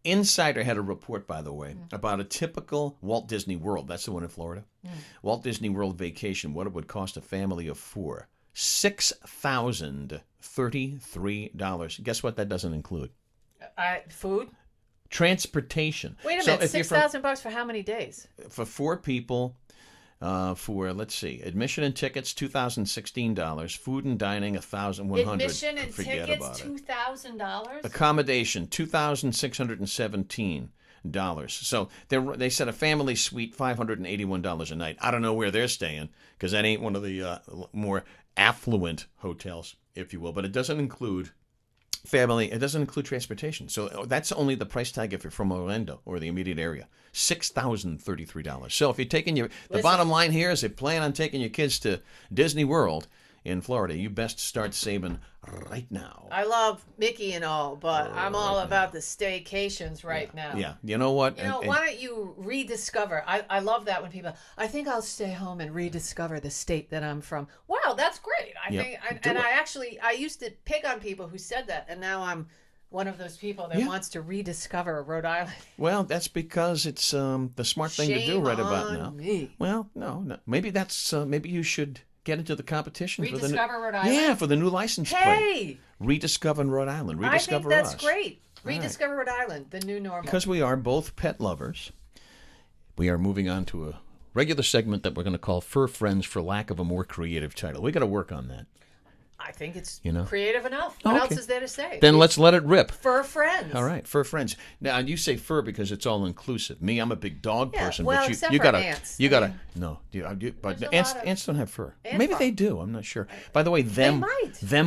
Insider had a report, by the way, about a typical Walt Disney World. That's the one in Florida. Walt Disney World vacation, what it would cost a family of four. $6,033. Guess what that doesn't include? Food? Transportation. Wait a minute, $6,000 for how many days? For 4 people, let's see, admission and tickets, $2,016. Food and dining, $1,100. Admission and tickets, $2,000. Accommodation, $2,617. So they said a family suite, $581 a night. I don't know where they're staying because that ain't one of the more affluent hotels, if you will. But it doesn't include family. It doesn't include transportation. So that's only the price tag if you're from Orlando or the immediate area. $6,033. So if you're taking the bottom line here is if you plan on taking your kids to Disney World in Florida, you best start saving right now. I love Mickey and all, but I'm all about the staycations now. Yeah, you know what? Why don't you rediscover? I love that when people, I think I'll stay home and rediscover the state that I'm from. Wow, that's great. I used to pick on people who said that, and now I'm one of those people that wants to rediscover Rhode Island. Well, that's because it's the smart thing to do right about now. Me. Well, no. Maybe that's maybe you should get into the competition Rediscover Rhode Island? Yeah, for the new license plate. Rediscover Rhode Island. Rediscover I think that's great. Rediscover Rhode Island, the new normal. Because we are both pet lovers, we are moving on to a regular segment that we're going to call Fur Friends for lack of a more creative title. We got to work on that. I think it's creative enough. What else is there to say? Then let's let it rip. Fur Friends. All right, Fur Friends. Now you say fur because it's all inclusive. Me, I'm a big dog person, well, but except you for gotta, ants. you gotta. No, but ants don't have fur. Maybe they do. I'm not sure. By the way, them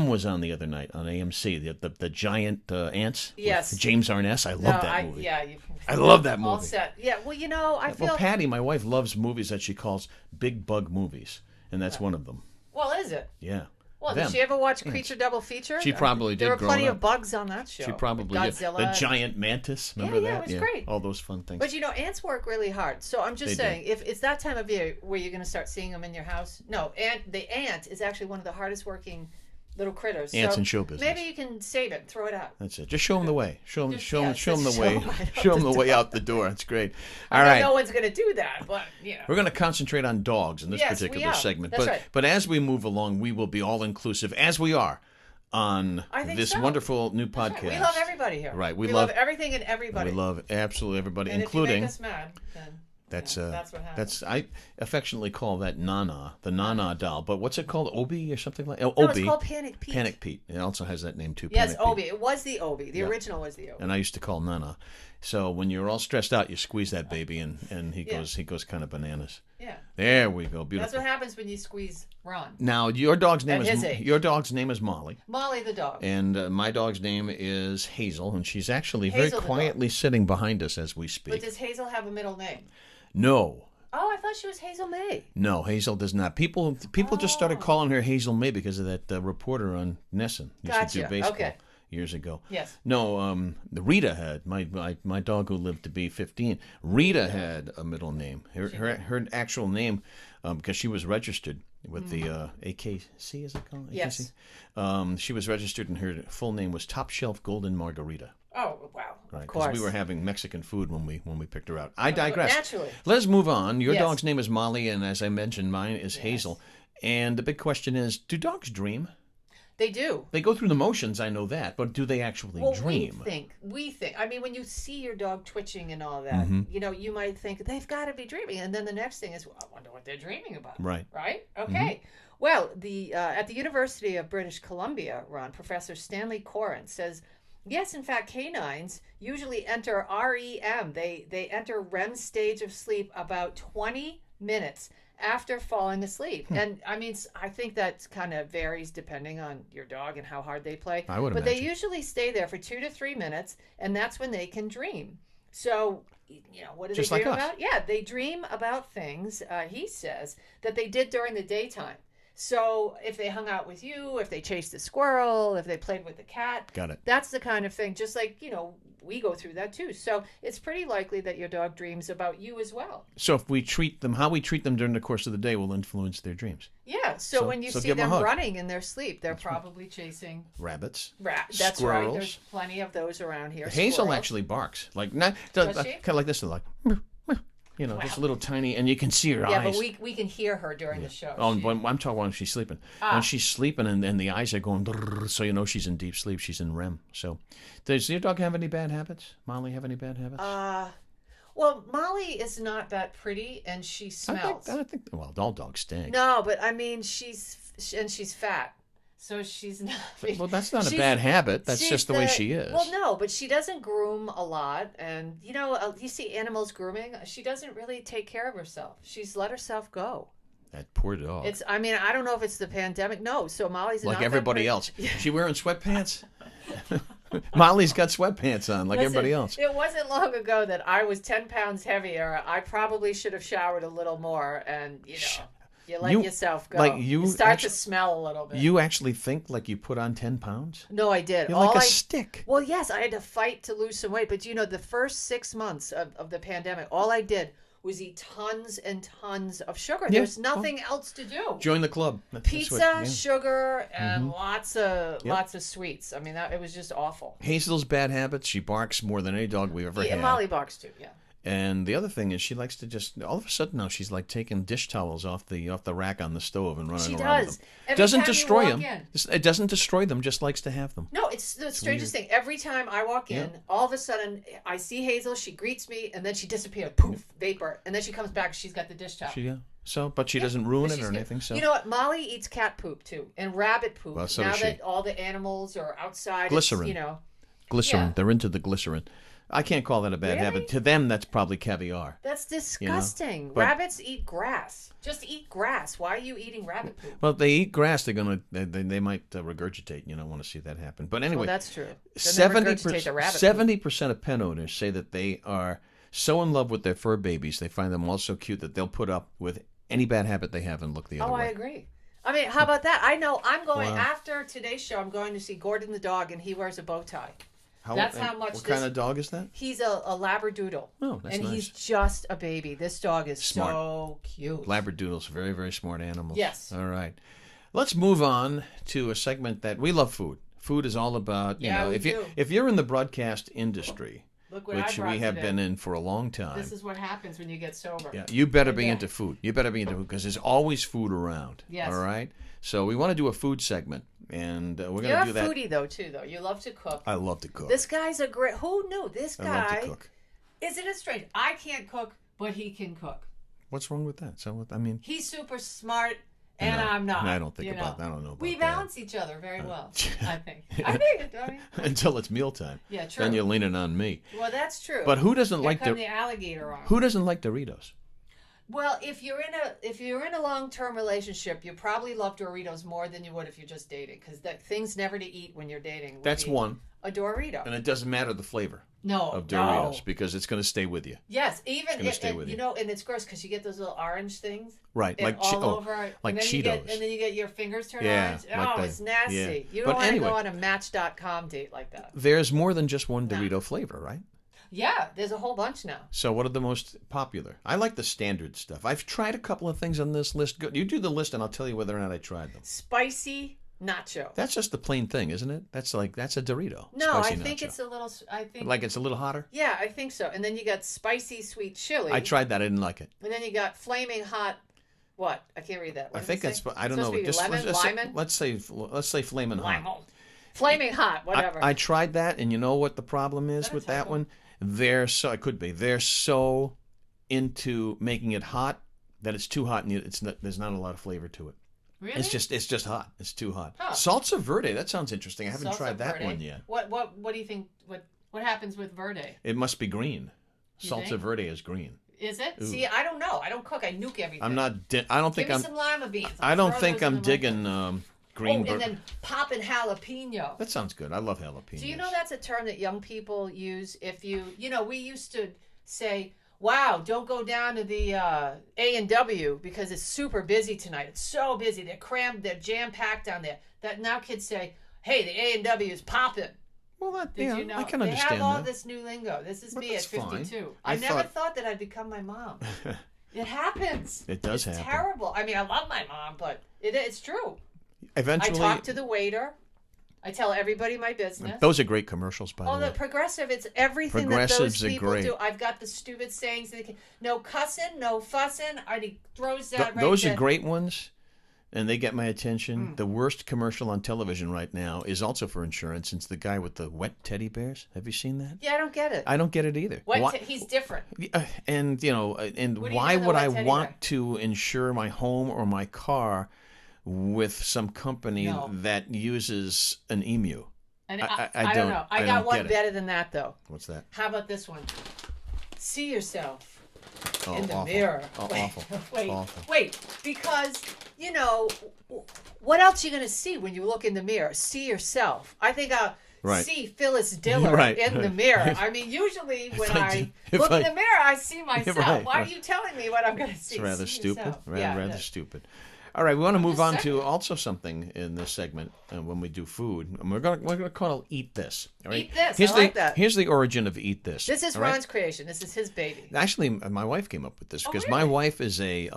was on the other night on AMC. The giant ants. Yes. With James Arness. I love that movie. I love that movie. All set. Yeah. Well, I feel. Well, Patty, my wife, loves movies that she calls big bug movies, and that's one of them. Well, is it? Yeah. Well, did she ever watch Creature Double Feature? She probably did. There were plenty of bugs on that show. She probably Godzilla. did. The giant mantis. Remember that? Yeah, it was great. All those fun things. But ants work really hard. So I'm just saying, if it's that time of year where you're going to start seeing them in your house, the ant is actually one of the hardest working little critters. Ants in show business. Maybe you can save it and throw it out. That's it. Just show them the way. Show them the way. Show them the way out the door. That's great. All right. No one's going to do that, but we're going to concentrate on dogs in this particular segment. That's right. But as we move along, we will be all inclusive as we are on this wonderful new podcast. Right. We love everybody here. Right. We love everything and everybody. We love absolutely everybody, and including. If you make us mad, then that's what happens. I affectionately call that Nana, the Nana doll. But what's it called? Obi or something like? No, Obi. it's called Panic Pete. Panic Pete. It also has that name too. Yes, Panic Obi. Pete. It was the Obi. The original was the Obi. And I used to call Nana. So when you're all stressed out, you squeeze that baby, and he goes kind of bananas. Yeah. There we go. Beautiful. That's what happens when you squeeze Ron. Now, your dog's name At his age. your dog's name is Molly. Molly the dog. And my dog's name is Hazel, and she's actually Hazel very the dog. quietly sitting behind us as we speak. But does Hazel have a middle name? No. Oh, I thought she was Hazel May. No, Hazel does not. People just started calling her Hazel May because of that reporter on Nesson used to do baseball years ago. Yes. No, the Rita had my dog who lived to be 15. Rita had a middle name. Her actual name, because she was registered with the AKC, is it called? Yes. AKC? She was registered, and her full name was Top Shelf Golden Margarita. Oh, wow. Right, of course. because we were having Mexican food when we picked her out. I digress. Naturally. Let's move on. Your Yes. dog's name is Molly, and as I mentioned, mine is Hazel. And the big question is, do dogs dream? They do. They go through the motions, I know that, but do they actually dream? We think. I mean, when you see your dog twitching and all that, you might think they've got to be dreaming. And then the next thing is, well, I wonder what they're dreaming about. Right. Right? Okay. Well, at the University of British Columbia, Ron, Professor Stanley Coren says, yes, in fact, canines usually enter REM. They enter REM stage of sleep about 20 minutes after falling asleep. And I mean, I think that kind of varies depending on your dog and how hard they play. I would But imagine. they usually stay there for 2 to 3 minutes, and that's when they can dream. So, what do Just they like dream us. about? Yeah, they dream about things, he says, that they did during the daytime. So if they hung out with you, if they chased a squirrel, if they played with the cat, Got it. that's the kind of thing, just like, we go through that too. So it's pretty likely that your dog dreams about you as well. So if we treat them, how we treat them during the course of the day will influence their dreams. Yeah, so when you so see give 'em a them hug. running in their sleep, they're probably chasing Rabbits. That's Squirrels. right. There's plenty of those around here. Hazel Squirrels. actually barks. Like, not Does kind she? of like this, like, just a little tiny, and you can see her Yeah, eyes. but we can hear her during the show. Oh, when I'm talking when she's sleeping. When she's sleeping and the eyes are going, so you know she's in deep sleep. She's in REM. So, does your dog have any bad habits? Molly have any bad habits? Well, Molly is not that pretty, and she smells. I think. Well, all dogs stink. No, but I mean, she's fat, so she's not. Well, that's not a bad habit. That's just the way she is. Well, no, but she doesn't groom a lot, and you see animals grooming. She doesn't really take care of herself. She's let herself go. That poor dog. I mean, I don't know if it's the pandemic. No, so Molly's like not everybody that else. She wearing sweatpants? Molly's got sweatpants on, like Listen, everybody else. It wasn't long ago that I was 10 pounds heavier. I probably should have showered a little more, and you let yourself go. Like you start to smell a little bit. You actually think like you put on 10 pounds? No, I did. You're like a stick. Well, yes, I had to fight to lose some weight, but the first 6 months of the pandemic, all I did was eat tons and tons of sugar. Yeah, There's nothing else to do. Join the club. Pizza, sugar, and lots of sweets. I mean, it was just awful. Hazel's bad habits. She barks more than any dog we've ever had. Molly barks too, yeah. And the other thing is she likes to just, all of a sudden now, she's like taking dish towels off the rack on the stove and running around with them. Every doesn't time destroy you them. walk in. It doesn't destroy them, just likes to have them. No, it's the strangest thing. Every time I walk in, all of a sudden, I see Hazel, she greets me, and then she disappears. Poof, vapor. And then she comes back, she's got the dish towel. But she doesn't ruin it or anything. So you know what? Molly eats cat poop, too, and rabbit poop. Well, so now does she. that all the animals are outside, Glycerin. Glycerin. Yeah. They're into the glycerin. I can't call that a bad habit. To them, that's probably caviar. That's disgusting. But Rabbits eat grass. Just eat grass. Why are you eating rabbit poop? Well, they eat grass. They might regurgitate. You don't want to see that happen. But anyway, well, that's true. 70% of pet owners say that they are so in love with their fur babies, they find them all so cute that they'll put up with any bad habit they have and look the other way. I agree. I mean, how about that? I know I'm going after today's show. I'm going to see Gordon the dog, and he wears a bow tie. That's how much. What kind of dog is that? He's a Labradoodle. Oh, that's and nice. He's just a baby. This dog is smart. So cute. Labradoodles, very, very smart animals. Yes. All right. Let's move on to a segment that we love. Food. Food is all about if you're in the broadcast industry, which we have been in for a long time. This is what happens when you get sober. Yeah, you better be into food. You better be into food because there's always food around. Yes. All right. So we want to do a food segment, and we're going to do that. You're a foodie though, too. You love to cook. I love to cook. This guy's a great. Who knew this guy? I love to cook. Isn't it strange? I can't cook, but he can cook. What's wrong with that? So I mean, he's super smart. And I'm not. I don't think about that. I don't know about we that. balance each other very well, I think. I think, don't you? Until it's mealtime. Yeah, true. Then you're leaning on me. Well, that's true. But who doesn't Here like come the alligator on. Who doesn't like Doritos? Well, if you're in a long-term relationship, you probably love Doritos more than you would if you're just dating, because things never to eat when you're dating. That's one. A Dorito. And it doesn't matter the flavor. No, of Doritos because it's going to stay with you. Yes, even it's stay with you know, and it's gross because you get those little orange things, right? Like over, like Cheetos, and then you get your fingers turned orange. Like it's nasty. Yeah. You don't want to go on a Match.com date like that. There's more than just one Dorito flavor, right? Yeah, there's a whole bunch now. So what are the most popular? I like the standard stuff. I've tried a couple of things on this list. You do the list, and I'll tell you whether or not I tried them. Spicy nacho. That's just the plain thing, isn't it? That's a Dorito. No, I think it's a little. Like it's a little hotter. Yeah, I think so. And then you got spicy sweet chili. I tried that. I didn't like it. And then you got flaming hot. What? I can't read that. I think that's. I don't know. Just let's say flaming hot. Flaming hot. Whatever. I tried that, and you know what the problem is with that one? They're so into making it hot that it's too hot, and there's not a lot of flavor to it. Really? It's just hot. It's too hot. Huh. Salsa verde. That sounds interesting. I haven't tried that one yet. What do you think? What happens with verde? It must be green. Salsa verde is green. Is it? Ooh. See, I don't know. I don't cook. I nuke everything. I'm not. I don't think Give I'm. me some lima beans. I don't think I'm digging green. And then popping jalapeno. That sounds good. I love jalapenos. Do you know that's a term that young people use? If we used to say, wow, don't go down to the A&W because it's super busy tonight. It's so busy. They're jam-packed down there. That now kids say, hey, the A&W is popping. Well, you know? I can understand that. They have all this new lingo. This is me at 52. Fine. I never thought that I'd become my mom. It happens. It does happen. It's terrible. I mean, I love my mom, but it's true. Eventually, I talk to the waiter. I tell everybody my business. Those are great commercials, by the way. The Progressive, it's everything that those people do. I've got the stupid sayings. No cussing, no fussing. He throws that right Those are great ones, and they get my attention. The worst commercial on television right now is also for insurance. It's the guy with the wet teddy bears. Have you seen that? Yeah, I don't get it. I don't get it either. He's different. And why would I want to insure my home or my car with some company that uses an emu? And I don't know. I got one better than that, though. What's that? How about this one? See yourself in the awful. mirror. Awful. Wait, because, what else are you going to see when you look in the mirror? See yourself. I think I'll see Phyllis Diller in the mirror. I mean, usually when I look in the mirror, I see myself. Why are you telling me what I'm going to see? It's rather stupid. Rather stupid. All right, we want to move on to also something in this segment when we do food. And we're gonna call it Eat This. All right? Eat This. I like that. Here's the origin of Eat This. This is Ron's creation. This is his baby. Actually, my wife came up with this because my wife is a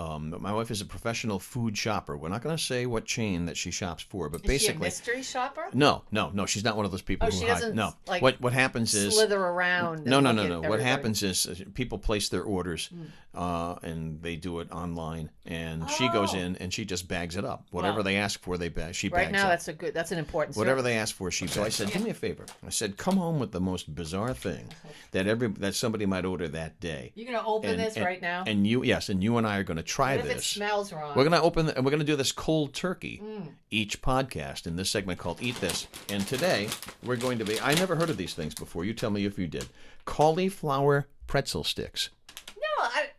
professional food shopper. We're not going to say what chain that she shops for, but basically, is she a mystery shopper? No, she's not one of those people who she hide. doesn't. No, like, what happens is slither around. No. What happens is people place their orders, and they do it online, and she goes in and she just bags it up. Whatever they ask for, she bags right now. up. That's an important. Whatever they ask for, she. So I said, do me a favor. I said, come home with the most bizarre thing that somebody might order that day. You're gonna open this right now. And you and I are going to try this. If it smells wrong. We're going to open and we're going to do this cold turkey each podcast in this segment called Eat This. And today we're going to be. I never heard of these things before. You tell me if you did. Cauliflower pretzel sticks.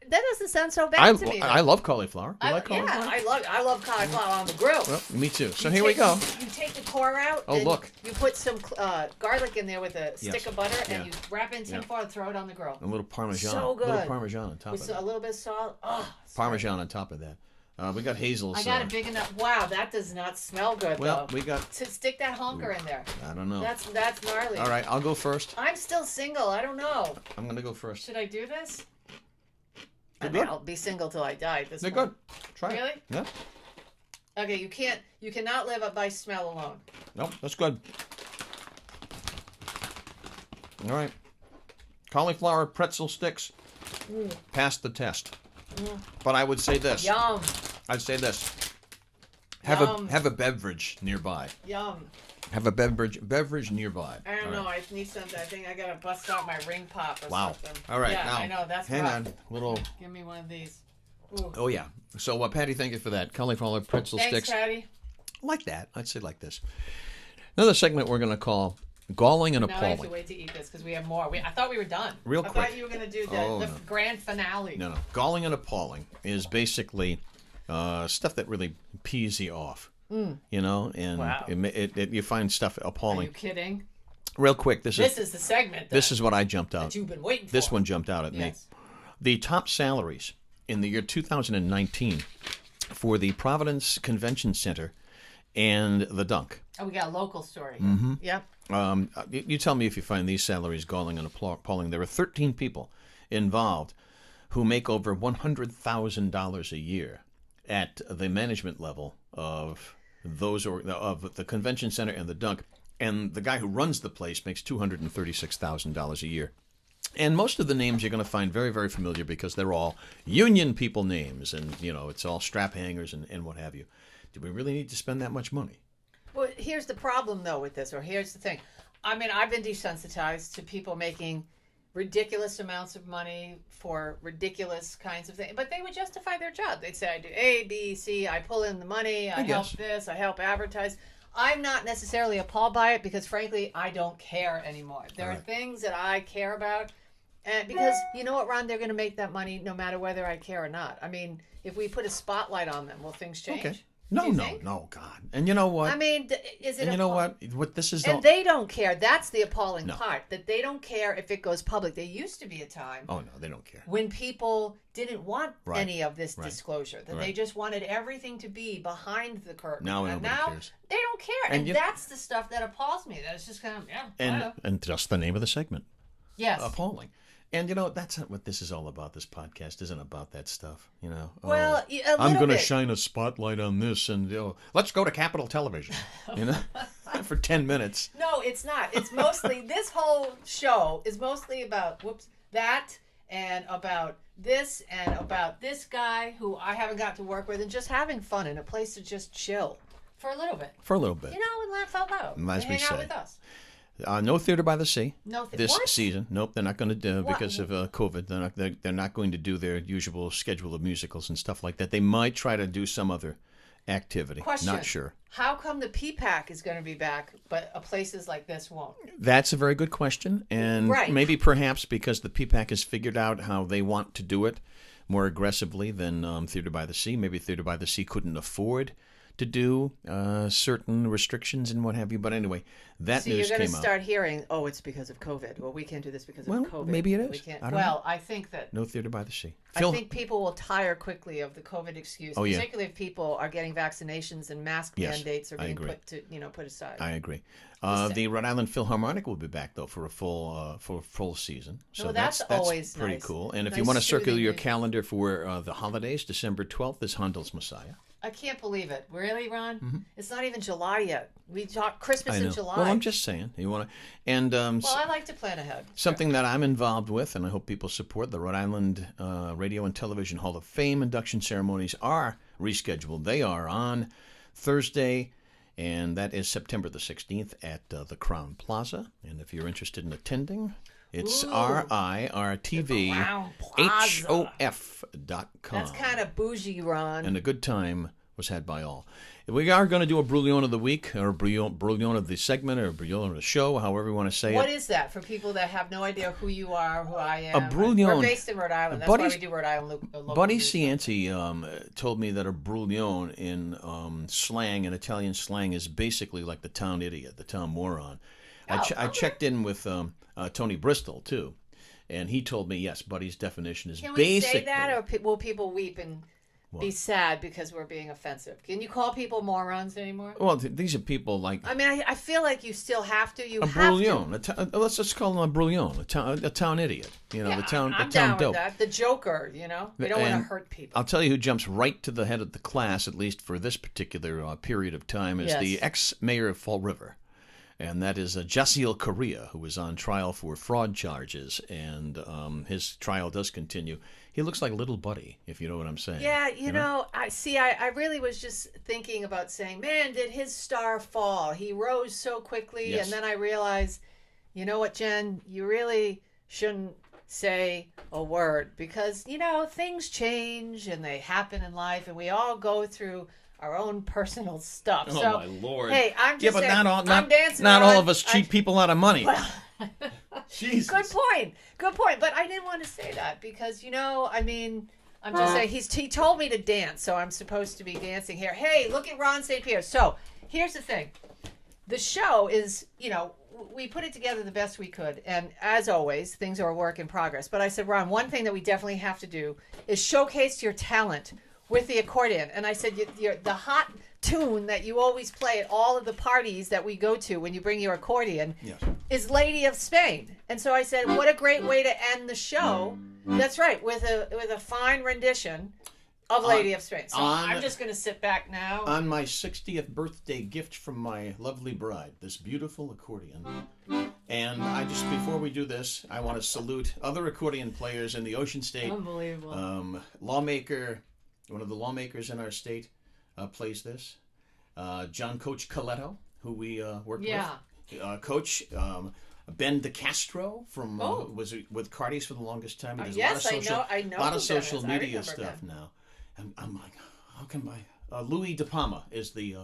That doesn't sound so bad to me. I love cauliflower. You like cauliflower? Yeah, I love cauliflower on the grill. Well, me too. So here we go. You take the core out. Oh, look. You put some garlic in there with a stick of butter, and you wrap it in tin foil and throw it on the grill. A little Parmesan. So good. A little Parmesan on top of that. A little bit of salt. Oh, Parmesan on top of that. We got Hazel's. I got it big enough. Wow, that does not smell good, well, though. we got... Stick that honker in there. I don't know. That's gnarly. All right, I'll go first. I'm still single. I don't know. I'm going to go first. Should I do this? Good. I'll be single till I die. They're good. Try it. Really? Yeah. Okay, you cannot live by smell alone. Nope, that's good. All right. Cauliflower pretzel sticks passed the test. But I would say this. Yum. I'd say this. Yum. Have a beverage nearby. Yum. Have a beverage nearby. I don't know. I need something. I think I gotta bust out my ring pop or something. All right. Yeah, now, I know. That's hang rough. on. Little. Give me one of these. Ooh. Oh yeah. So Patty, thank you for that. Cauliflower pretzel Thanks, sticks. Patty. Like that. I'd say like this. Another segment we're going to call Galling and Now I have to appalling. wait to eat this because we have more. I thought we were done. Real I quick. thought you were going to do the, Oh, the no. grand finale. No. Galling and appalling is basically stuff that really pees you off. You know, and Wow. you find stuff Are appalling. you kidding? Real quick, This is the segment this is what I jumped out. that you've been waiting for. This one jumped out at me. Yes. The top salaries in the year 2019 for the Providence Convention Center and the Dunk. Oh, we got a local story. Yep. You tell me if you find these salaries galling and appalling. There are 13 people involved who make over $100,000 a year at the management level of of the convention center and the Dunk, and the guy who runs the place makes $236,000 a year. And most of the names you're going to find very, very familiar because they're all union people names, and it's all strap hangers and what have you. Do we really need to spend that much money? Well, here's the problem, though, with this, or here's the thing. I mean, I've been desensitized to people making ridiculous amounts of money for ridiculous kinds of things, but they would justify their job. They'd say, I do A, B, C, I pull in the money, I help this, I help advertise. I'm not necessarily appalled by it because, frankly, I don't care anymore. There are things that I care about, and because, you know what, Ron, they're going to make that money no matter whether I care or not. I mean, if we put a spotlight on them, will things change? Okay. No, God. And you know what? I mean, is it? And you know what? What this is? And they don't care. That's the appalling part. That they don't care if it goes public. There used to be a time. Oh no, they don't care. When people didn't want any of this disclosure, that they just wanted everything to be behind the curtain. Now and nobody now cares. they don't care, and that's the stuff that appalls me. That it's just kind of and just the name of the segment. Yes, appalling. And that's not what this is all about. This podcast isn't about that stuff, Well, I'm going to shine a spotlight on this, and let's go to Capitol Television, for 10 minutes. No, it's not. It's mostly this whole show is mostly about that and about this guy who I haven't got to work with, and just having fun in a place to just chill for a little bit. And laugh out loud. As we hang out say. with us. No Theater by the Sea. No this what? season. Nope, they're not going to do because of COVID. They're not going to do their usual schedule of musicals and stuff like that. They might try to do some other activity. Question. Not sure. How come the PPAC is going to be back, but places like this won't? That's a very good question, and maybe perhaps because the PPAC has figured out how they want to do it more aggressively than Theater by the Sea. Maybe Theater by the Sea couldn't afford to do certain restrictions and what have you. But anyway, that news came out. So you're going to start hearing, it's because of COVID. Well, we can't do this because of COVID. Maybe it is. I don't know. I think that... No Theater by the Sea. I think people will tire quickly of the COVID excuse, particularly if people are getting vaccinations and mask mandates are being put aside. I agree. The Rhode Island Philharmonic will be back, though, for a full season. So that's always pretty nice. Cool. And if you want to circle your calendar for the holidays, December 12th is Handel's Messiah. I can't believe it. Really, Ron? Mm-hmm. It's not even July yet. We talk Christmas in July. Well, I'm just saying. You want to, and well, I like to plan ahead. Something that I'm involved with, and I hope people support. The Rhode Island Radio and Television Hall of Fame induction ceremonies are rescheduled. They are on Thursday, and that is September the 16th at the Crown Plaza. And if you're interested in attending, it's RIRTVHOF.com. That's kind of bougie, Ron. And a good time was had by all. We are going to do a Brilliant of the Week, or Brilliant of the segment, or Brilliant of the show, however you want to say it. What is that for people that have no idea who you are, who I am? A Brilliant. We're based in Rhode Island. That's why we do Rhode Island local Buddy news. Cianci told me that a Brilliant in slang, in Italian slang, is basically like the town idiot, the town moron. I checked in with Tony Bristol, too, and he told me, yes, Buddy's definition is basically... Can we say that, or will people weep and be sad because we're being offensive? Can you call people morons anymore? Well, these are people like... I mean, I feel like you still have to. Let's just call him a Brilliant, a town idiot. I'm the town down dope. With that. The Joker, We don't want to hurt people. I'll tell you who jumps right to the head of the class, at least for this particular period of time, is the ex-mayor of Fall River. And that is Jaciel Correa, who is on trial for fraud charges, and his trial does continue. He looks like Little Buddy, if you know what I'm saying. Yeah, you know, I really was just thinking about saying, man, did his star fall? He rose so quickly, and then I realized, you know what, Jen, you really shouldn't say a word because, things change and they happen in life, and we all go through our own personal stuff. Oh, so, my Lord. Hey, I'm just saying, I'm dancing not all around. of us cheat people out of money. Well, Jesus. Good point. But I didn't want to say that because, I mean, I'm just saying he told me to dance, so I'm supposed to be dancing here. Hey, look at Ron St.Pierre. So here's the thing. The show is, we put it together the best we could. And as always, things are a work in progress. But I said, Ron, one thing that we definitely have to do is showcase your talent with the accordion. And I said, the hot tune that you always play at all of the parties that we go to when you bring your accordion is Lady of Spain. And so I said, what a great way to end the show. That's right, with a fine rendition of Lady of Spain. So I'm just going to sit back now. On my 60th birthday gift from my lovely bride, this beautiful accordion. And before we do this, I want to salute other accordion players in the Ocean State. Unbelievable. Lawmaker, one of the lawmakers in our state, plays this. John Coach Coletto, who we worked with. Coach Ben DeCastro from was with Cardi's for the longest time. He does I know. A lot of social media stuff now. And I'm like, how can Louis De Palma is the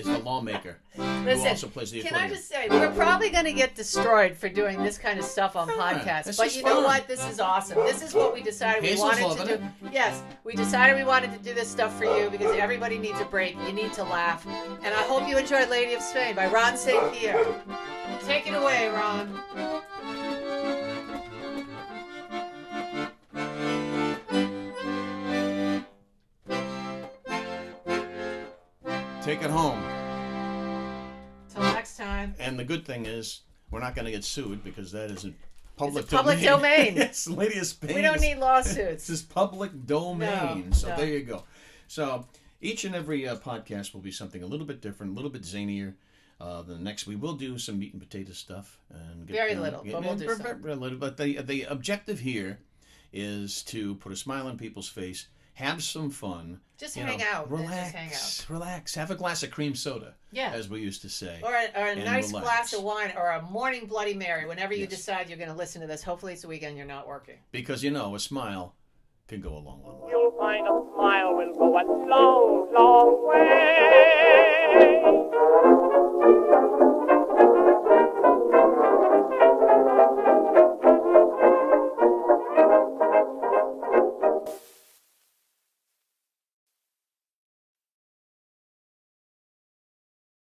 lawmaker who also plays the accordion. Can I just say, we're probably going to get destroyed for doing this kind of stuff on podcasts. But you know what? This is awesome. This is what we decided we wanted to do. Yes, we decided we wanted to do this stuff for you because everybody needs a break. You need to laugh. And I hope you enjoyed Lady of Spain by Ron St.Pierre. Take it away, Ron. Take it home. Till next time. And the good thing is, we're not going to get sued because that isn't public domain. Yes, Lady of Spain. We don't need lawsuits. This is public domain. No. There you go. So each and every podcast will be something a little bit different, a little bit zanier. The next, we will do some meat and potato stuff. And Very little, but we'll do some. But the objective here is to put a smile on people's face, have some fun. Just hang out. Relax. Have a glass of cream soda, as we used to say. Or a nice glass of wine or a morning Bloody Mary whenever you decide you're going to listen to this. Hopefully it's a weekend you're not working. Because, a smile can go a long, long way. You'll find a smile will go a long, long way.